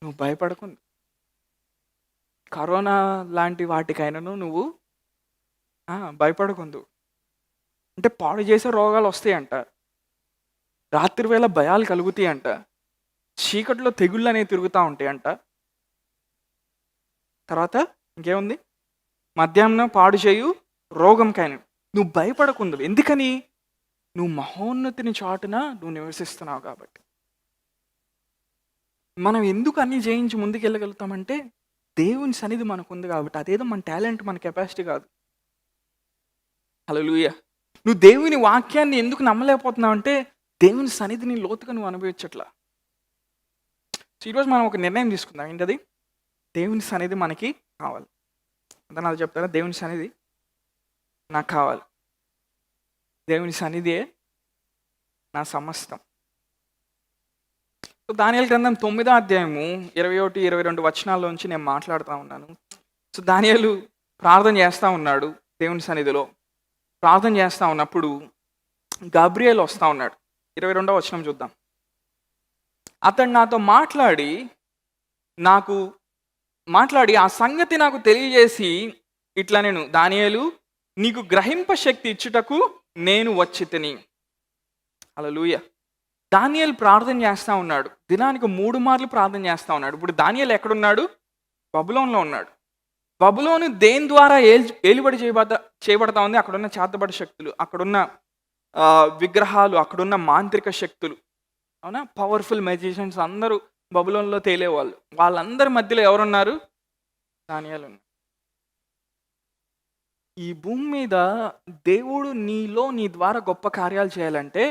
A: నువ్వు భయపడకుంది. కరోనా లాంటి వాటికైనాను నువ్వు భయపడకుందు. అంటే పాడు చేసే రోగాలు వస్తాయంట, రాత్రి వేళ భయాలు కలుగుతాయంట, చీకట్లో తెగుళ్ళు అనేవి తిరుగుతూ ఉంటాయంట. తర్వాత ఇంకేముంది? మధ్యాహ్నం పాడు చేయు రోగంకైనా నువ్వు భయపడకుందు. ఎందుకని? నువ్వు మహోన్నతిని చాటున నువ్వు నివసిస్తున్నావు కాబట్టి. మనం ఎందుకు అన్నీ జయించి ముందుకెళ్ళగలుగుతామంటే దేవుని సన్నిధి మనకు ఉంది కాబట్టి. అదేదో మన టాలెంట్, మన కెపాసిటీ కాదు. హల్లెలూయా. నువ్వు దేవుని వాక్యాన్ని ఎందుకు నమ్మలేకపోతున్నావు అంటే దేవుని సన్నిధిని లోతుగా నువ్వు అనుభవించట్లా. ఈరోజు మనం ఒక నిర్ణయం తీసుకుందాం. ఏంటది? దేవుని సన్నిధి మనకి కావాలి. అంతా నాకు చెప్తారా? దేవుని సన్నిధి నాకు కావాలి. దేవుని సన్నిధియే నా సమస్తం. దానియేలు గ్రంథం 9వ అధ్యాయము 21, 22 వచనాల్లోంచి నేను మాట్లాడుతూ ఉన్నాను. సో దానియేలు ప్రార్థన చేస్తూ ఉన్నాడు దేవుని సన్నిధిలో. ప్రార్థన చేస్తూ ఉన్నప్పుడు గబ్రియేల్ వస్తూ ఉన్నాడు. 22వ వచనం చూద్దాం. అతడు నాతో మాట్లాడి ఆ సంగతి నాకు తెలియజేసి ఇట్లా, నేను దానియేలు నీకు గ్రహింప శక్తి ఇచ్చుటకు నేను వచ్చి తిని. హల్లెలూయా. దానియేలు ప్రార్థన చేస్తూ ఉన్నాడు. దినానికి 3 మార్లు ప్రార్థన చేస్తూ ఉన్నాడు. ఇప్పుడు దానియేలు ఎక్కడున్నాడు? బబులోన్లో ఉన్నాడు. బబులోను దేని ద్వారా ఏలుబడి చేయబడతా ఉంది? అక్కడున్న చేతబడి శక్తులు, అక్కడున్న విగ్రహాలు, అక్కడున్న మాంత్రిక శక్తులు, అవునా, పవర్ఫుల్ మెజిషియన్స్ అందరూ బబులోన్లో తేలేవాళ్ళు. వాళ్ళందరి మధ్యలో ఎవరున్నారు? దానియేలు ఉన్నారు. ఈ భూమి మీద దేవుడు నీ ద్వారా గొప్ప కార్యాలు చేయాలంటే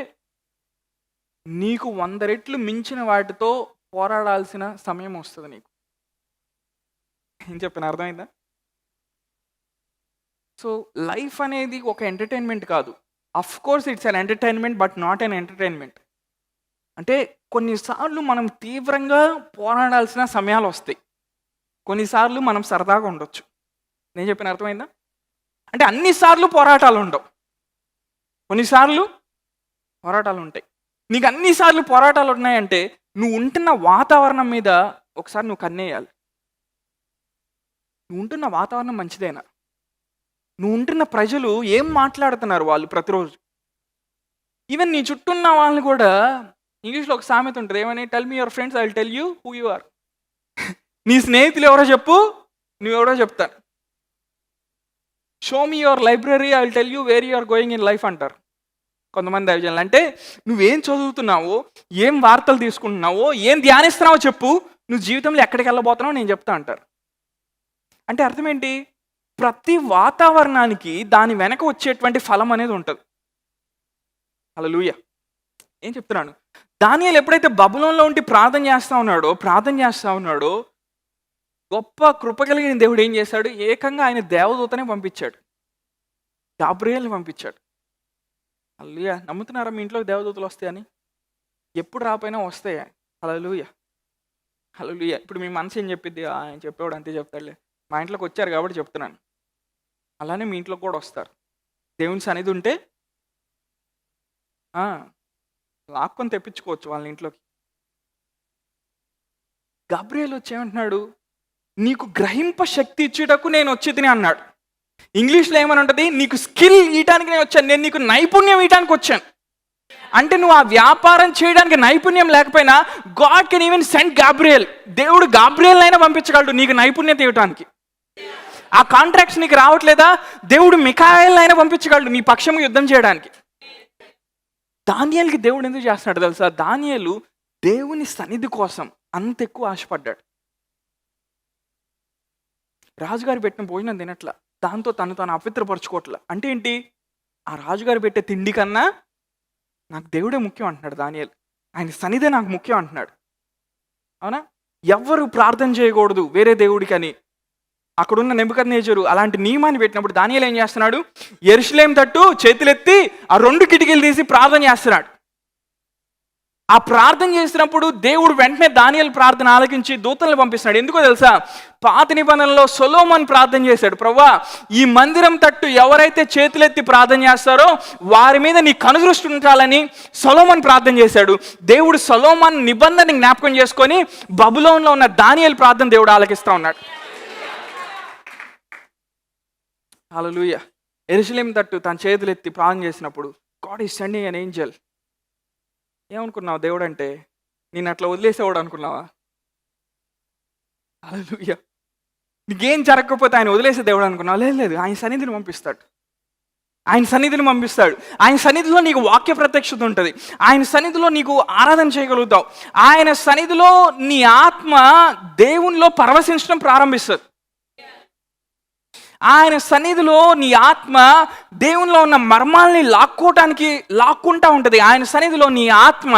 A: నీకు 100 రెట్లు మించిన వాటితో పోరాడాల్సిన సమయం వస్తుంది నీకు. ఏం చెప్పిన అర్థమైందా? సో లైఫ్ అనేది ఒక ఎంటర్టైన్మెంట్ కాదు. Of course it's an entertainment, but not an entertainment. అంటే కొన్నిసార్లు మనం తీవ్రంగా పోరాడాల్సిన సమయాలు వస్తాయి, కొన్నిసార్లు మనం సరదాగా ఉండొచ్చు. నేను చెప్పిన అర్థమైందా? అంటే అన్నిసార్లు పోరాటాలు ఉండవు, కొన్నిసార్లు పోరాటాలు ఉంటాయి. నీకు అన్నిసార్లు పోరాటాలు ఉన్నాయంటే నువ్వు ఉంటున్న వాతావరణం మీద ఒకసారి నువ్వు కన్నేయాలి. నువ్వు ఉంటున్న వాతావరణం మంచిదేనా? నువ్వు ఉంటున్న ప్రజలు ఏం మాట్లాడుతున్నారు వాళ్ళు ప్రతిరోజు? ఈవెన్ నీ చుట్టూ ఉన్న వాళ్ళని కూడా, ఇంగ్లీష్లో ఒక సామెత ఉంటుంది, ఏమని? Tell me your friends, I will tell you who you are. నీ స్నేహితులు ఎవరో చెప్పు, నువ్వెవరో చెప్తాను. Show me your library, I will tell you where you are going in life అంటారు కొంతమంది దైవజనులు. అంటే నువ్వేం చదువుతున్నావో, ఏం వార్తలు తీసుకుంటున్నావో, ఏం ధ్యానిస్తున్నావో చెప్పు, నువ్వు జీవితంలో ఎక్కడికి వెళ్ళబోతున్నావో నేను చెప్తా అంటారు. అంటే అర్థం ఏంటి? ప్రతి వాతావరణానికి దాని వెనక వచ్చేటువంటి ఫలం అనేది ఉంటుంది. హల్లెలూయా. ఏం చెప్తున్నాను? దానియేలు ఎప్పుడైతే బబులోన్లో ఉండి ప్రార్థన చేస్తూ ఉన్నాడో గొప్ప కృప కలిగిన దేవుడు ఏం చేశాడు? ఏకంగా ఆయన దేవదూతనే పంపించాడు, గాబ్రియేల్ని పంపించాడు. హల్లెలూయా. నమ్ముతున్నారా మీ ఇంట్లో దేవదూతలు వస్తాయని? ఎప్పుడు రాపోయినా వస్తాయి. హల్లెలూయా. హల్లెలూయా. ఇప్పుడు మీ మనసు ఏం చెప్పిద్ది? ఆయన చెప్పేవాడు అంతే చెప్తాడులే. మా ఇంట్లోకి వచ్చారు కాబట్టి చెప్తున్నాను. అలానే మీ ఇంట్లోకి కూడా వస్తారు. దేవుని సన్నిధి ఉంటే లాక్కొని తెప్పించుకోవచ్చు వాళ్ళ ఇంట్లోకి. గబ్రియేలు వచ్చి ఏమంటున్నాడు? నీకు గ్రహింప శక్తి ఇచ్చేటకు నేను వచ్చి తిని అన్నాడు. ఇంగ్లీష్లో ఏమని ఉంటుంది? నీకు స్కిల్ ఇవ్వడానికి నేను వచ్చాను, నేను నీకు నైపుణ్యం ఇవ్వడానికి వచ్చాను. అంటే నువ్వు ఆ వ్యాపారం చేయడానికి నైపుణ్యం లేకపోయినా God can even send Gabriel. దేవుడు గాబ్రియేల్ అయినా పంపించగలడు నీకు నైపుణ్యత ఇవ్వడానికి. ఆ కాంట్రాక్ట్స్ నీకు రావట్లేదా? దేవుడు మిఖాయేల్ అయినా పంపించగలడు నీ పక్షము యుద్ధం చేయడానికి. దానియేలుకి దేవుడు ఎందుకు చేస్తున్నాడు తెలుసా? దానియేలు దేవుని సన్నిధి కోసం అంత ఎక్కువ ఆశపడ్డాడు. రాజుగారు పెట్టిన భోజనం తినట్లా, దాంతో తను అపవిత్రపరచుకోవట్లా. అంటే ఏంటి? ఆ రాజుగారు పెట్టే తిండి కన్నా నాకు దేవుడే ముఖ్యం అంటున్నాడు దానియేలు. ఆయన సన్నిధే నాకు ముఖ్యం అంటున్నాడు. అవునా? ఎవ్వరు ప్రార్థన చేయకూడదు వేరే దేవుడికి అని అక్కడున్న నెబుకద్నెజరు అలాంటి నియమాన్ని పెట్టినప్పుడు దానియేలు ఏం చేస్తున్నాడు? యెరూషలేము తట్టు చేతులెత్తి ఆ 2 కిటికీలు తీసి ప్రార్థన చేస్తున్నాడు. ఆ ప్రార్థన చేసినప్పుడు దేవుడు వెంటనే దానియేలు ప్రార్థన ఆలకించి దూతలను పంపిస్తున్నాడు. ఎందుకో తెలుసా? పాత నిబంధనలో సొలొమోను ప్రార్థన చేశాడు, ప్రభువా ఈ మందిరం తట్టు ఎవరైతే చేతులెత్తి ప్రార్థన చేస్తారో వారి మీద నీ కనుదృష్టి ఉంచాలని సొలొమోను ప్రార్థన చేశాడు. దేవుడు సొలొమోను నిబంధన జ్ఞాపకం చేసుకొని బబులోన్లో ఉన్న దానియేలు ప్రార్థన దేవుడు ఆలకిస్తూ ఉన్నాడు. హల్లెలూయా. యెరూషలేము తట్టు తన చేతులెత్తి ప్రార్థన చేసినప్పుడు God is sending N Angel. ఏమనుకున్నావు దేవుడు అంటే? నేను అట్లా వదిలేసేవాడు అనుకున్నావా? హల్లెలూయా. నీకేం జరగకపోతే ఆయన వదిలేసే దేవుడు అనుకున్నావు? లేదు లేదు, ఆయన సన్నిధిని పంపిస్తాడు. ఆయన సన్నిధిని పంపిస్తాడు. ఆయన సన్నిధిలో నీకు వాక్య ప్రత్యక్షత ఉంటుంది. ఆయన సన్నిధిలో నీకు ఆరాధన చేయగలుగుతావు. ఆయన సన్నిధిలో నీ ఆత్మ దేవునిలో పరవశించడం ప్రారంభిస్తుంది. ఆయన సన్నిధిలో నీ ఆత్మ దేవునిలో ఉన్న మర్మాల్ని లాక్కుంటా ఉంటుంది. ఆయన సన్నిధిలో నీ ఆత్మ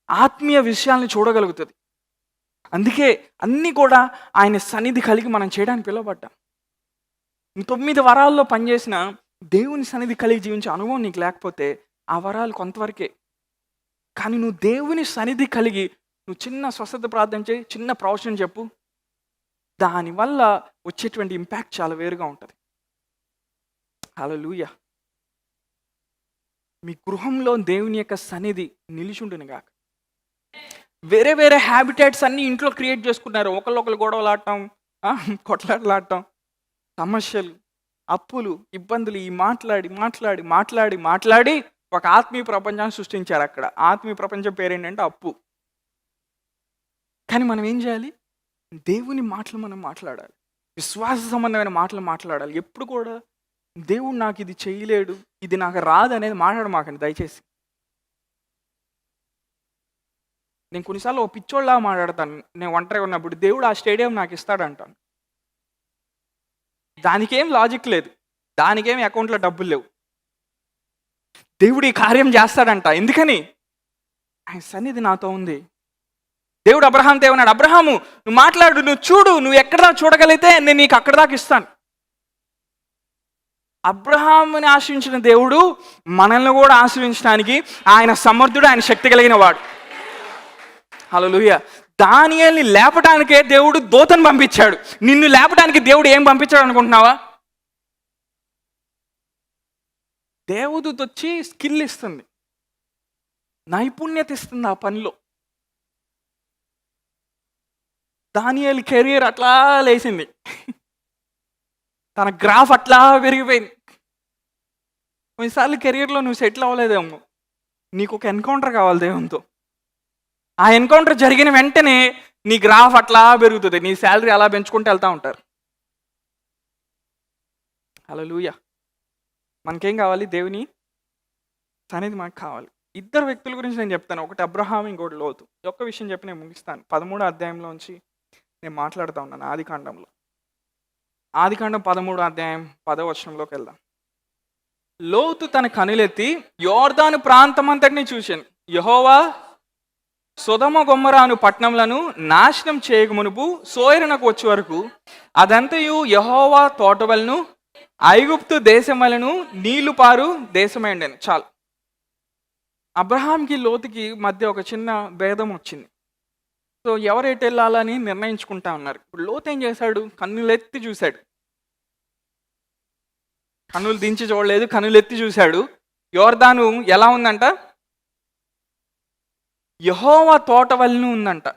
A: ఆత్మీయ విషయాల్ని చూడగలుగుతుంది. అందుకే అన్నీ కూడా ఆయన సన్నిధి కలిగి మనం చేయడానికి పిలువబడ్డాం. 9 వరాల్లో పనిచేసిన దేవుని సన్నిధి కలిగి జీవించే అనుభవం నీకు లేకపోతే ఆ వరాలు కొంతవరకే. కానీ నువ్వు దేవుని సన్నిధి కలిగి నువ్వు చిన్న స్వస్థత ప్రార్థన చేయి, చిన్న ప్రవచనం చెప్పు, దానివల్ల వచ్చేటువంటి ఇంపాక్ట్ చాలా వేరుగా ఉంటుంది. హల్లెలూయా. మీ గృహంలో దేవుని యొక్క సన్నిధి నిలిచుండును గాక. వేరే వేరే హ్యాబిటేట్స్ అన్నీ ఇంట్లో క్రియేట్ చేసుకున్నారు. ఒకళ్ళు గొడవలు ఆడటం, కొట్లాటలాడటం, సమస్యలు, అప్పులు, ఇబ్బందులు, ఈ మాట్లాడి మాట్లాడి మాట్లాడి మాట్లాడి ఒక ఆత్మీయ ప్రపంచాన్ని సృష్టించారు. అక్కడ ఆత్మీయ ప్రపంచం పేరేంటంటే అప్పు. కానీ మనం ఏం చేయాలి? దేవుని మాటలు మనం మాట్లాడాలి. విశ్వాస సంబంధమైన మాటలు మాట్లాడాలి. ఎప్పుడు కూడా దేవుడు నాకు ఇది చేయలేడు, ఇది నాకు రాదు అనేది మాట్లాడమాకండి దయచేసి. నేను కొన్నిసార్లు ఓ పిచ్చోళ్ళలాగా మాట్లాడతాను. నేను ఒంటరిగా ఉన్నప్పుడు దేవుడు ఆ స్టేడియం నాకు ఇస్తాడంటాను. దానికేం లాజిక్ లేదు, దానికేం అకౌంట్లో డబ్బులు లేవు. దేవుడు ఈ కార్యం చేస్తాడంట. ఎందుకని? ఆయన సన్నిధి నాతో ఉంది. దేవుడు అబ్రహాంతో ఏమన్నాడు? అబ్రహాము, నువ్వు మాట్లాడు, నువ్వు చూడు, నువ్వు ఎక్కడ దాకా చూడగలిగితే నేను నీకు అక్కడ దాకా ఇస్తాను. అబ్రహాముని ఆశ్రయించిన దేవుడు మనల్ని కూడా ఆశ్రయించడానికి ఆయన సమర్థుడు, ఆయన శక్తి కలిగిన వాడు. హల్లెలూయా. దానియేలుని లేపటానికే దేవుడు దూతను పంపించాడు. నిన్ను లేపటానికి దేవుడు ఏం పంపించాడు అనుకుంటున్నావా? దేవదూత వచ్చి స్కిల్ ఇస్తుంది, నైపుణ్యత ఇస్తుంది ఆ పనిలో. దానియేలు కెరీర్ అట్లా లేచింది, తన గ్రాఫ్ అట్లా పెరిగిపోయింది. కొన్నిసార్లు కెరీర్లో నువ్వు సెటిల్ అవ్వలేదేమో, నీకు ఒక ఎన్కౌంటర్ కావాలి దేవునితో. ఆ ఎన్కౌంటర్ జరిగిన వెంటనే నీ గ్రాఫ్ అట్లా పెరుగుతుంది, నీ శాలరీ అలా పెంచుకుంటూ వెళ్తూ ఉంటారు. హల్లెలూయా. మనకేం కావాలి? దేవుని సన్నిధి మనకు కావాలి. 2 వ్యక్తుల గురించి నేను చెప్తాను. ఒకటి అబ్రహాం, ఇంకోటి లోతు. ఒక్క విషయం చెప్పి నేను ముగిస్తాను. 13వ అధ్యాయంలోంచి నేను మాట్లాడుతూ ఉన్నాను. ఆదికాండంలో, ఆదికాండం 13వ అధ్యాయం 10వ వచనంలోకి వెళ్దాం. లోతు తన కనులెత్తి యోర్దాను ప్రాంతం అంతటిని చూశాను. యెహోవా సొదొమ గొమొర్రా పట్టణములను నాశనం చేయకమునుపు సోయరునకు వచ్చే వరకు అదంతయు యెహోవా తోటవలను ఐగుప్తు దేశం వలను నీళ్లు పారు దేశమై ఉండెను. చాలు. అబ్రహాంకి లోతుకి మధ్య ఒక చిన్న భేదం వచ్చింది. సో ఎవరు ఎటు వెళ్ళాలని నిర్ణయించుకుంటా ఉన్నారు. ఇప్పుడు లోతు ఏం చేశాడు? కన్నులెత్తి చూశాడు. కన్నులు దించి చూడలేదు, కన్నులెత్తి చూశాడు. యోర్దాను ఎలా ఉందంట? యెహోవా తోట వలన ఉందంట.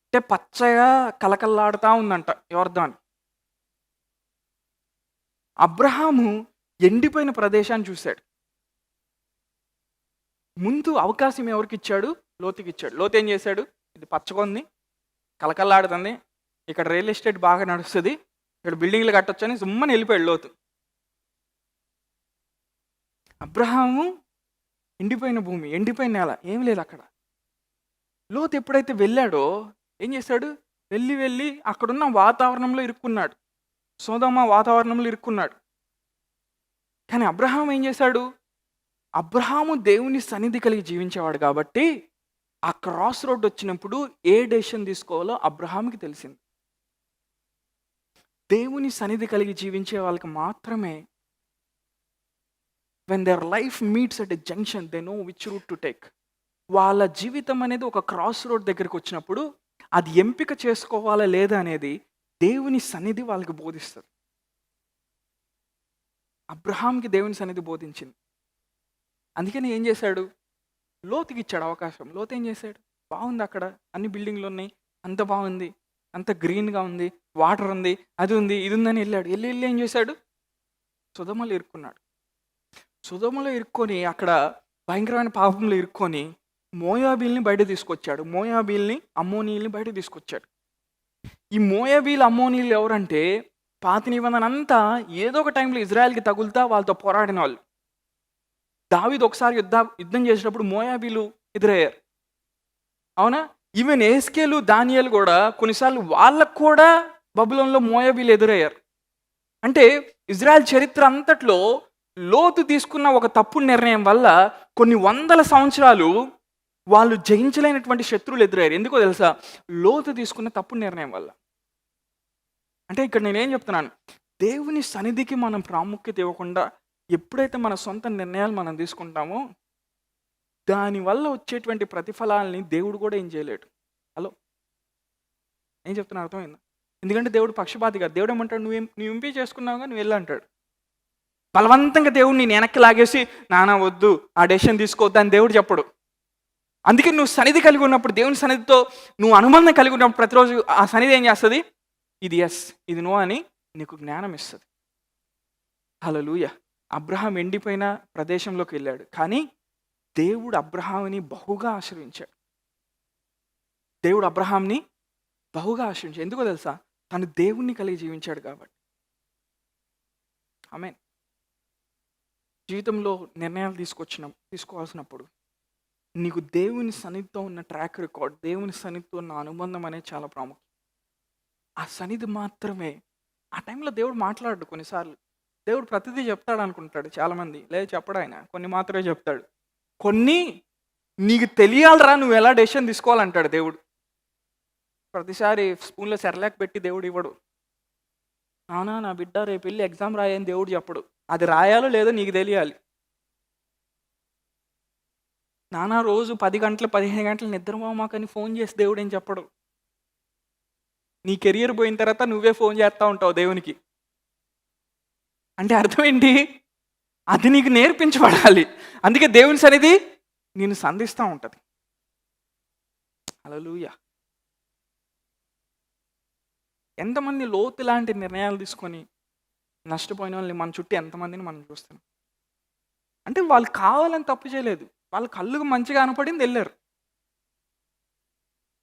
A: అంటే పచ్చగా కలకల్లాడుతూ ఉందంట యోర్దాను. అబ్రహాము ఎండిపోయిన ప్రదేశాన్ని చూశాడు. ముందు అవకాశం ఎవరికి ఇచ్చాడు? లోతుకి ఇచ్చాడు. లోతు ఏం చేశాడు? ఇది పచ్చకొంది, కలకల్లాడుతుంది, ఇక్కడ రియల్ ఎస్టేట్ బాగా నడుస్తుంది, ఇక్కడ బిల్డింగ్లు కట్టొచ్చు అని సుమ్మని వెళ్ళిపోయాడు లోతు. అబ్రహాము ఎండిపోయిన భూమి, ఎండిపోయిన నేల, ఏం లేదు అక్కడ. లోతు ఎప్పుడైతే వెళ్ళాడో ఏం చేశాడు? వెళ్ళి అక్కడున్న వాతావరణంలో ఇరుక్కున్నాడు. సొదొమ వాతావరణంలో ఇరుక్కున్నాడు. కానీ అబ్రహాం ఏం చేశాడు? అబ్రహాము దేవుని సన్నిధి కలిగి జీవించేవాడు కాబట్టి ఆ క్రాస్ రోడ్ వచ్చినప్పుడు ఏ డెసిషన్ తీసుకోవాలో అబ్రహాంకి తెలిసింది. దేవుని సన్నిధి కలిగి జీవించే వాళ్ళకి మాత్రమే when their life meets at a junction they know which route to take. వాళ్ళ జీవితం అనేది ఒక క్రాస్ రోడ్ దగ్గరికి వచ్చినప్పుడు అది ఎంపిక చేసుకోవాలా లేదా అనేది దేవుని సన్నిధి వాళ్ళకి బోధిస్తుంది. అబ్రహాంకి దేవుని సన్నిధి బోధించింది. అందుకని ఏం చేశాడు? లోతుకి ఇచ్చాడు అవకాశం. లోతు ఏం చేశాడు? బాగుంది, అక్కడ అన్ని బిల్డింగ్లు ఉన్నాయి, అంత బాగుంది, అంత గ్రీన్గా ఉంది, వాటర్ ఉంది, అది ఉంది, ఇది ఉందని వెళ్ళాడు. వెళ్ళి ఏం చేశాడు? సొదొమలో ఇరుక్కున్నాడు. సొదొమలో ఇరుక్కొని అక్కడ భయంకరమైన పాపంలో ఇరుక్కొని మోయాబీల్ని బయట తీసుకొచ్చాడు. మోయాబీల్ని, అమ్మోనీయుల్ని బయట తీసుకొచ్చాడు. ఈ మోయాబీలు, అమ్మోనీయులు ఎవరంటే పాత నిబంధన అంతా ఏదో ఒక టైంలో ఇజ్రాయెల్కి తగులుతా వాళ్ళతో పోరాడిన వాళ్ళు. దావీదు ఒకసారి యుద్ధం చేసేటప్పుడు మోయాబీలు ఎదురయ్యారు. అవునా? ఈవెన్ ఎహెజ్కేలు, దానియేలు కూడా కొన్నిసార్లు వాళ్ళకు కూడా బబులోన్లో మోయాబీలు ఎదురయ్యారు. అంటే ఇజ్రాయెల్ చరిత్ర అంతట్లో లోతు తీసుకున్న ఒక తప్పుడు నిర్ణయం వల్ల కొన్ని వందల సంవత్సరాలు వాళ్ళు జయించలేనటువంటి శత్రువులు ఎదురయ్యారు. ఎందుకో తెలుసా? లోతు తీసుకున్న తప్పుడు నిర్ణయం వల్ల. అంటే ఇక్కడ నేనేం చెప్తున్నాను, దేవుని సన్నిధికి మనం ప్రాముఖ్యత ఇవ్వకుండా ఎప్పుడైతే మన సొంత నిర్ణయాలు మనం తీసుకుంటామో దానివల్ల వచ్చేటువంటి ప్రతిఫలాల్ని దేవుడు కూడా ఏం చేయలేడు. హలో, ఏం చెప్తున్నా అర్థమైందా? ఎందుకంటే దేవుడు పక్షపాతి కాదు. దేవుడు ఏమంటాడు, నువ్వు ఎంపీ చేసుకున్నావుగా, నువ్వు వెళ్ళి అంటాడు. బలవంతంగా దేవుడు నేను వెనక్కి లాగేసి నానా వద్దు ఆ డెసిషన్ తీసుకోవద్దు అని దేవుడు చెప్పడు. అందుకే నువ్వు సన్నిధి కలిగి ఉన్నప్పుడు, దేవుని సన్నిధితో నువ్వు అనుబంధం కలిగి ఉన్నప్పుడు ప్రతిరోజు ఆ సన్నిధి ఏం చేస్తుంది? ఇది ఎస్, ఇది నో అని నీకు జ్ఞానం ఇస్తుంది. హల్లెలూయా. అబ్రహాం ఎండిపోయిన ప్రదేశంలోకి వెళ్ళాడు, కానీ దేవుడు అబ్రహాంని బహుగా ఆశీర్వించాడు. దేవుడు అబ్రహాంని బహుగా ఆశీర్వించాడు. ఎందుకో తెలుసా? తను దేవుణ్ణి కలిగి జీవించాడు కాబట్టి. ఆమేన్. జీవితంలో నిర్ణయాలు తీసుకోవాల్సినప్పుడు నీకు దేవుని సన్నిధితో ఉన్న ట్రాక్ రికార్డ్, దేవుని సన్నిధితో ఉన్న అనుబంధం అనేది చాలా ప్రాముఖ్యం. ఆ సన్నిధి మాత్రమే. ఆ టైంలో దేవుడు మాట్లాడు. కొన్నిసార్లు దేవుడు ప్రతిదీ చెప్తాడు అనుకుంటాడు చాలామంది. లేదు, చెప్పడు. ఆయన కొన్ని మాత్రమే చెప్తాడు. కొన్ని నీకు తెలియాలరా నువ్వు ఎలా డెసిషన్ తీసుకోవాలంటాడు దేవుడు. ప్రతిసారి స్పూన్లో సెర్లాక్ పెట్టి దేవుడు ఇవ్వడు. నానా నా బిడ్డ రేపు వెళ్ళి ఎగ్జామ్ రాయని దేవుడు చెప్పడు. అది రాయాలో లేదో నీకు తెలియాలి. నానా రోజు 10 గంటలు 15 గంటలు నిద్రపోమాకని ఫోన్ చేసి దేవుడు ఏం చెప్పడు. నీ కెరియర్ పోయిన తర్వాత నువ్వే ఫోన్ చేస్తూ ఉంటావు దేవునికి. అంటే అర్థం ఏంటి? అది నీకు నేర్పించబడాలి. అందుకే దేవుని సన్నిధి నేను సంధిస్తూ ఉంటుంది. హల్లెలూయా. ఎంతమంది లోతు లాంటి నిర్ణయాలు తీసుకొని నష్టపోయిన వాళ్ళని మన చుట్టూ ఎంతమందిని మనం చూస్తున్నాం. అంటే వాళ్ళు కావాలని తప్పు చేయలేదు, వాళ్ళ కళ్ళుకు మంచిగా కనపడింది, వెళ్ళారు.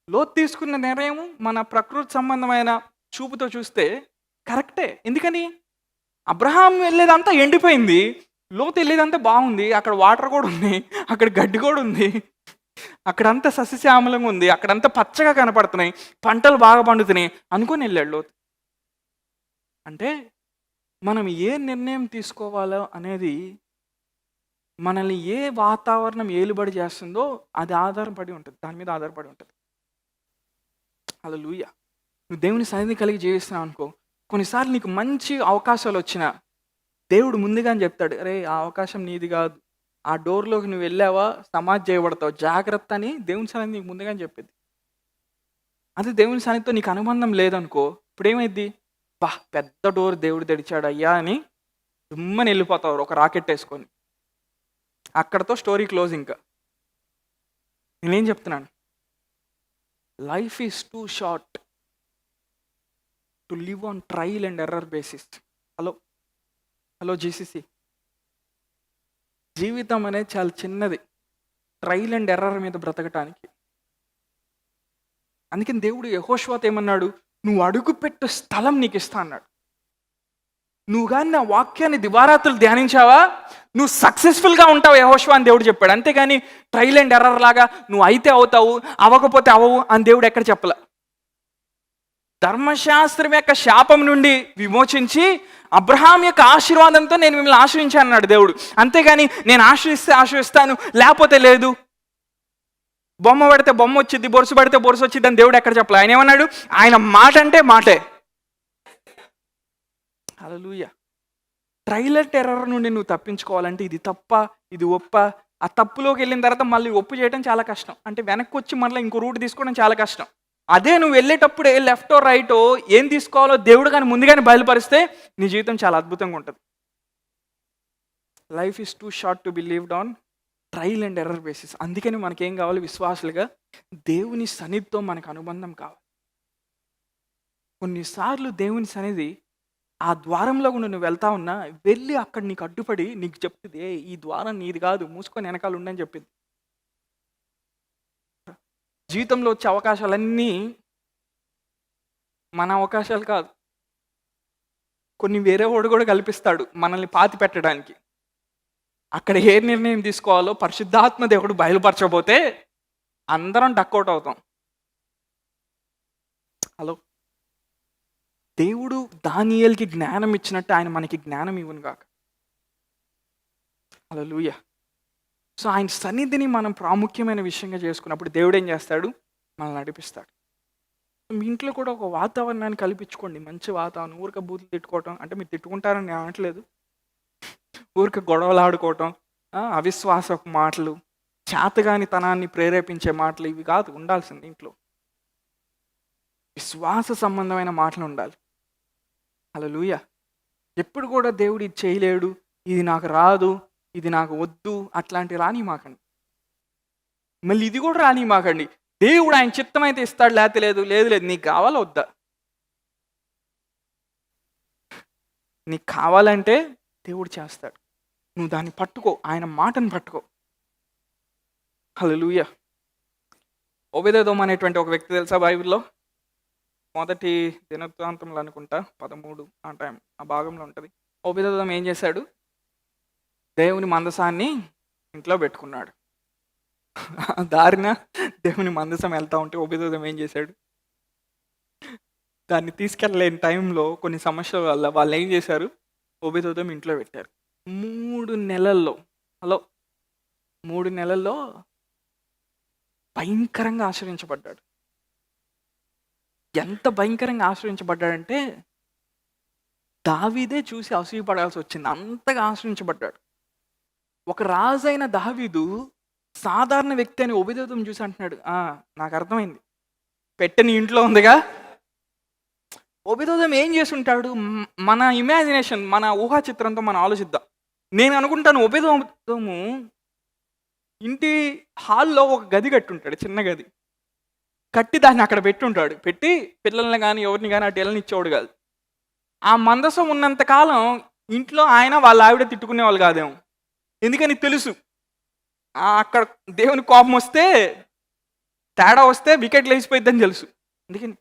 A: లోతు తీసుకున్న నిర్ణయం మన ప్రకృతి సంబంధమైన చూపుతో చూస్తే కరెక్టే. ఎందుకని? అబ్రహాం వెళ్ళేదంతా ఎండిపోయింది, లోతు వెళ్ళేదంతా బాగుంది. అక్కడ వాటర్ కూడా ఉంది, అక్కడ గడ్డి కూడా ఉంది, అక్కడంతా సస్యశ్యామలంగా ఉంది, అక్కడంతా పచ్చగా కనపడుతున్నాయి, పంటలు బాగా పండుతున్నాయి అనుకొని వెళ్ళాడు లోతు. అంటే మనం ఏ నిర్ణయం తీసుకోవాలో అనేది మనల్ని ఏ వాతావరణం ఏలుబడి చేస్తుందో అది ఆధారపడి ఉంటుంది, దాని మీద ఆధారపడి ఉంటుంది. హల్లెలూయా. నువ్వు దేవుని సన్నిధి కలిగి జీవిస్తున్నావు అనుకో, కొన్నిసార్లు నీకు మంచి అవకాశాలు వచ్చినా దేవుడు ముందుగానే చెప్తాడు, అరే ఆ అవకాశం నీది కాదు, ఆ డోర్లోకి నువ్వు వెళ్ళావా సమాజ్ చేయబడతావు, జాగ్రత్త అని దేవుని సన్నిధి నీకు ముందుగానే చెప్పేది. అదే దేవుని సన్నిధితో నీకు అనుబంధం లేదనుకో, ఇప్పుడు ఏమైద్ది? బా పెద్ద డోర్ దేవుడు తెరిచాడు అయ్యా అని దుమ్మని వెళ్ళిపోతావు ఒక రాకెట్ వేసుకొని. అక్కడతో స్టోరీ క్లోజ్. ఇంకా నేనేం చెప్తున్నాను, life is two short to live on trial and error basis. Hello GCC, జీవితం అనేది చాలా చిన్నది ట్రయల్ అండ్ ఎర్రర్ మీద బ్రతకటానికి. అందుకని దేవుడు యెహోషువతో ఏమన్నాడు? నువ్వు అడుగుపెట్టు స్థలం నీకు ఇస్తా అన్నాడు. నువ్వు కానీ నా వాక్యాన్ని దివారాత్రులు ధ్యానించావా నువ్వు సక్సెస్ఫుల్గా ఉంటావు యెహోషువ అని దేవుడు చెప్పాడు. అంతేగాని ట్రయల్ అండ్ ఎర్రర్ లాగా నువ్వు అయితే అవుతావు, అవ్వకపోతే అవ్వవు అని దేవుడు ఎక్కడ చెప్పలే. ధర్మశాస్త్రం యొక్క శాపం నుండి విమోచించి అబ్రహాం యొక్క ఆశీర్వాదంతో నేను మిమ్మల్ని ఆశ్రయించాను అన్నాడు దేవుడు. అంతేగాని నేను ఆశ్రయిస్తాను లేకపోతే లేదు, బొమ్మ పడితే బొమ్మ వచ్చింది, బొరుసు పడితే బొరుసు వచ్చింది అని దేవుడు ఎక్కడ చెప్పలే. ఆయన ఏమన్నాడు? ఆయన మాట అంటే మాటే. హల్లెలూయా. ట్రయల్ అండ్ ఎర్రర్ నుండి నువ్వు తప్పించుకోవాలంటే ఇది తప్ప ఇది ఒప్ప, ఆ తప్పులోకి వెళ్ళిన తర్వాత మళ్ళీ ఒప్పు చేయడం చాలా కష్టం. అంటే వెనక్కి వచ్చి మళ్ళీ ఇంకో రూట్ తీసుకోవడం చాలా కష్టం. అదే నువ్వు వెళ్ళేటప్పుడే లెఫ్టో రైటో ఏం తీసుకోవాలో దేవుడు కానీ ముందుగానే బయలుపరిస్తే నీ జీవితం చాలా అద్భుతంగా ఉంటుంది. Life is two short to be lived on trial and error basis. అందుకని మనకేం కావాలి? విశ్వాసులుగా దేవుని సన్నిధితో మనకు అనుబంధం కావాలి. కొన్నిసార్లు దేవుని సన్నిధి ఆ ద్వారంలో గుండా నువ్వు వెళ్తా ఉన్నా, వెళ్ళి అక్కడ నీకు అడ్డుపడి నీకు చెప్తుంది, "ఏయ్! ఈ ద్వారం నీది కాదు. మూసుకొని వెనకాల ఉండని" చెప్పింది. జీవితంలో వచ్చే అవకాశాలన్నీ మన అవకాశాలు కాదు. కొన్ని వేరే వాడు కూడా కల్పిస్తాడు మనల్ని పాతిపెట్టడానికి. అక్కడ ఏ నిర్ణయం తీసుకోవాలో పరిశుద్ధాత్మ దేవుడు బయలుపరచబోతే అందరం డకౌట్ అవుతాం. హలో! దేవుడు దానియేలుకి జ్ఞానం ఇచ్చినట్టు ఆయన మనకి జ్ఞానం ఇవ్వును గాక. హల్లెలూయా! సో, ఆయన సన్నిధిని మనం ప్రాముఖ్యమైన విషయంగా చేసుకున్నప్పుడు దేవుడు ఏం చేస్తాడు? మనల్ని నడిపిస్తాడు. మీ ఇంట్లో కూడా ఒక వాతావరణాన్ని కల్పించుకోండి. మంచి వాతావరణం. ఊరికే బూతులు తిట్టుకోవటం అంటే మీరు తిట్టుకుంటారని నేను అనట్లేదు. ఊరికే గొడవలు ఆడుకోవటం, అవిశ్వాసపు మాటలు, చేతగానితనాన్ని ప్రేరేపించే మాటలు ఇవి కాదు ఉండాల్సింది ఇంట్లో. విశ్వాస సంబంధమైన మాటలు ఉండాలి. హల్లెలూయా! ఎప్పుడు కూడా దేవుడు ఇది చేయలేడు, ఇది నాకు రాదు, ఇది నాకు వద్దు అట్లాంటివి రానిమాకండి. మళ్ళీ ఇది కూడా రానిమాకండి. దేవుడు ఆయన చిత్తమైతే ఇస్తాడు, లేకపోతే లేదు. లేదు లేదు నీకు కావాలా వద్దా? నీకు కావాలంటే దేవుడు చేస్తాడు. నువ్వు దాన్ని పట్టుకో, ఆయన మాటను పట్టుకో. హల్లెలూయా! ఓబేదెదోము అనేటువంటి ఒక వ్యక్తి తెలుసా బైబిల్లో? మొదటి దినవృత్తాంతంలో అనుకుంటా 13 ఆ భాగంలో ఉంటుంది. ఓబేదెదోము ఏం చేశాడు? దేవుని మందసాన్ని ఇంట్లో పెట్టుకున్నాడు. దారిన దేవుని మందసం వెళ్తా ఉంటే ఓబేదెదోము ఏం చేశాడు? దాన్ని తీసుకెళ్ళలేని టైంలో కొన్ని సమస్యల వల్ల వాళ్ళు ఏం చేశారు? ఓబేదెదోము ఇంట్లో పెట్టారు. 3 నెలల్లో 3 నెలల్లో భయంకరంగా ఆశ్రయించబడ్డాడు. ఎంత భయంకరంగా ఆశ్రయించబడ్డాడంటే దావీదే చూసి అసూయపడాల్సి వచ్చింది. అంతగా ఆశ్రయించబడ్డాడు. ఒక రాజైన దావీదు సాధారణ వ్యక్తి అని ఓబేదెదోము చూసి అంటున్నాడు, నాకు అర్థమైంది, పెట్టె నీ ఇంట్లో ఉందిగా. ఓబేదెదోము ఏం చేసి ఉంటాడు? మన ఇమాజినేషన్, మన ఊహా చిత్రంతో మనం ఆలోచిద్దాం. నేను అనుకుంటాను ఓబేదెదోము ఇంటి హాల్లో ఒక గది కట్టుంటాడు, చిన్న గది కట్టి దాన్ని అక్కడ పెట్టుంటాడు. పెట్టి పిల్లల్ని కానీ ఎవరిని కానీ అటు వెళ్ళనిచ్చేవాడు కాదు. ఆ మందసం ఉన్నంతకాలం ఇంట్లో ఆయన వాళ్ళ ఆవిడ తిట్టుకునేవాళ్ళు కాదేమో. ఎందుకని తెలుసు, అక్కడ దేవుని కోపం వస్తే, తేడా వస్తే వికెట్ లేచిపోయిద్దని తెలుసు. అందుకని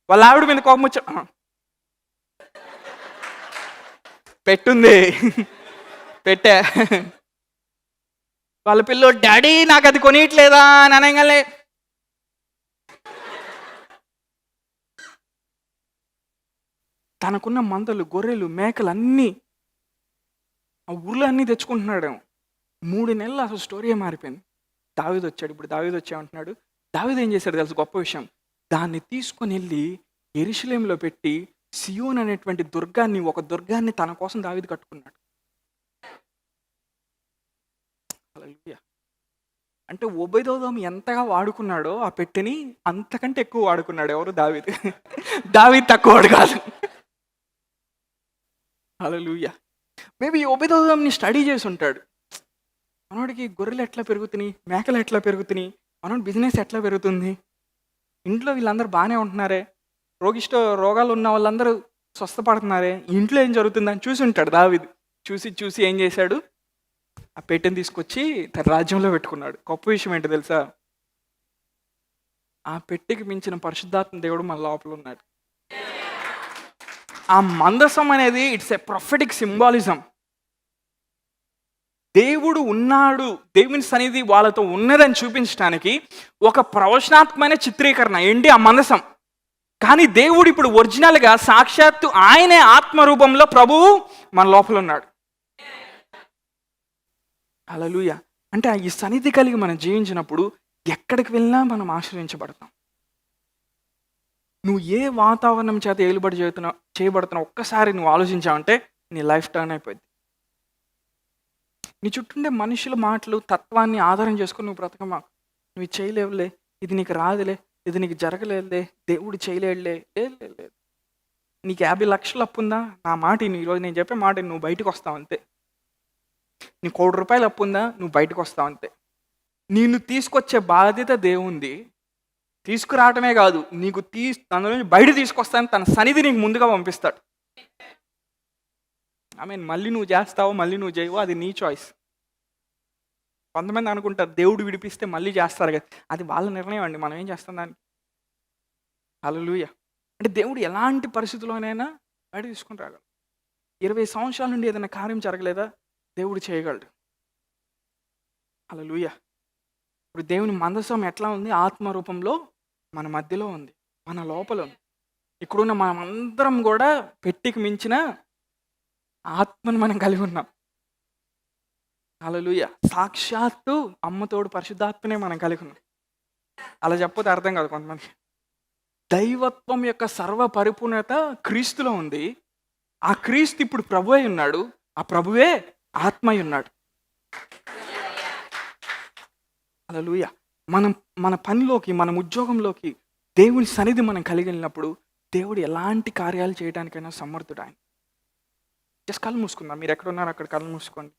A: వాళ్ళ ఆవిడ మీద కోపం వచ్చా పెట్టుంది పెట్టా. వాళ్ళ పిల్లోడు డాడీ నాకు అది కొనియట్లేదా అని అనగానే తనకున్న మందలు, గొర్రెలు, మేకలు అన్నీ ఆ ఊర్లో అన్నీ తెచ్చుకుంటున్నాడేమో. 3 నెలలు అసలు స్టోరీయే మారిపోయింది. దావీదు వచ్చాడు. ఇప్పుడు దావీదు వచ్చామంటున్నాడు. దావీదు ఏం చేశాడు తెలుసు? గొప్ప విషయం. దాన్ని తీసుకొని వెళ్ళి యెరూషలేములో పెట్టి సియోన్ అనేటువంటి దుర్గాన్ని, ఒక దుర్గాన్ని తన కోసం దావీదు కట్టుకున్నాడు. హల్లెలూయా! అంటే ఓబేదెదోము ఎంతగా వాడుకున్నాడో ఆ పెట్టెని, అంతకంటే ఎక్కువ వాడుకున్నాడు. ఎవరు? దావీదు. దావీదు తక్కువవాడు కాదు. హల్లెలూయా! మేబీ ఓబేదెదోముని స్టడీ చేసి ఉంటాడు. మనోడికి గొర్రెలు ఎట్లా పెరుగుతున్నాయి, మేకలు ఎట్లా పెరుగుతున్నాయి, మనోడి బిజినెస్ ఎట్లా పెరుగుతుంది, ఇంట్లో వీళ్ళందరూ బాగానే ఉంటున్నారే, రోగాలు ఉన్న వాళ్ళందరూ స్వస్థపడుతున్నారే, ఇంట్లో ఏం జరుగుతుందని చూసి ఉంటాడు దావీదు. చూసి ఏం చేశాడు? ఆ పెట్టెని తీసుకొచ్చి తన రాజ్యంలో పెట్టుకున్నాడు. గొప్ప విషయం ఏంటో తెలుసా? ఆ పెట్టెకి మించిన పరిశుద్ధాత్మ దేవుడు మన లోపల ఉన్నాడు. ఆ మందసం అనేది ఇట్స్ ఎ ప్రొఫెటిక్ సింబాలిజం. దేవుడు ఉన్నాడు, దేవుని సన్నిధి వాళ్ళతో ఉన్నదని చూపించడానికి ఒక ప్రవచనాత్మకమైన చిత్రీకరణ ఏంటి ఆ మందసం. కానీ దేవుడు ఇప్పుడు ఒరిజినల్గా సాక్షాత్తు ఆయనే ఆత్మరూపంలో ప్రభువు మన లోపల ఉన్నాడు. హల్లెలూయా! అంటే ఈ సన్నిధి కలిగి మనం జీవించినప్పుడు ఎక్కడికి వెళ్ళినా మనం ఆశ్రయించబడతాం. నువ్వు ఏ వాతావరణం చేత ఏలుబడి చేయబడుతున్నావు ఒక్కసారి నువ్వు ఆలోచించావంటే నీ లైఫ్ టర్న్ అయిపోయింది. నీ చుట్టూండే మనుషుల మాటలు, తత్వాన్ని ఆధారం చేసుకొని నువ్వు బ్రతకమా. నువ్వు చేయలేవులే, ఇది నీకు రాదులే, ఇది నీకు జరగలేదులే, దేవుడు చేయలేడులే. లేదు. నీకు 50 లక్షలు అప్పు ఉందా? నా మాట ఈరోజు నేను చెప్పే మాట నువ్వు బయటకు వస్తావు అంతే. నీకు 1 కోటి రూపాయలు అప్పు ఉందా? నువ్వు బయటకు వస్తావు అంతే. నిన్ను తీసుకొచ్చే బాధ్యత దేవుంది. తీసుకురావటమే కాదు, నీకు అందులో నుంచి బయట తీసుకొస్తాను, తన సన్నిధి నీకు ముందుగా పంపిస్తాడు. మళ్ళీ నువ్వు చేస్తావో మళ్ళీ నువ్వు చేయవో అది నీ చాయిస్. కొంతమంది అనుకుంటారు దేవుడు విడిపిస్తే మళ్ళీ చేస్తారు కదా, అది వాళ్ళ నిర్ణయం అండి, మనం ఏం చేస్తాం దాన్ని. హల్లెలూయా. అంటే దేవుడు ఎలాంటి పరిస్థితుల్లోనైనా బయట తీసుకుని రాగలడు. 20 సంవత్సరాల నుండి ఏదైనా కార్యం జరగలేదా, దేవుడు చేయగలడు. హల్లెలూయా. ఇప్పుడు దేవుని మందసం ఎట్లా ఉంది, ఆత్మ రూపంలో మన మధ్యలో ఉంది, మన లోపల ఉంది. ఇక్కడున్న మనమందరం కూడా పెట్టికి మించిన ఆత్మను మనం కలిగి ఉన్నాం. హల్లెలూయా. సాక్షాత్తు అమ్మతోడు పరిశుద్ధాత్మనే మనం కలిగి ఉన్నాం. అలా చెప్పకపోతే అర్థం కాదు కొంతమంది. దైవత్వం యొక్క సర్వ పరిపూర్ణత క్రీస్తులో ఉంది. ఆ క్రీస్తు ఇప్పుడు ప్రభు అయి ఉన్నాడు, ఆ ప్రభువే ఆత్మ అయి ఉన్నాడు. హల్లెలూయా. మన పనిలోకి, మన ఉద్యోగంలోకి దేవుని సన్నిధి మనం కలిగి వెళ్ళినప్పుడు దేవుడు ఎలాంటి కార్యాలు చేయడానికైనా సమర్థుడు ఆయన. జస్ట్ కళ్ళు మూసుకుందాం. మీరు ఎక్కడున్నారు అక్కడ కళ్ళు మూసుకోండి.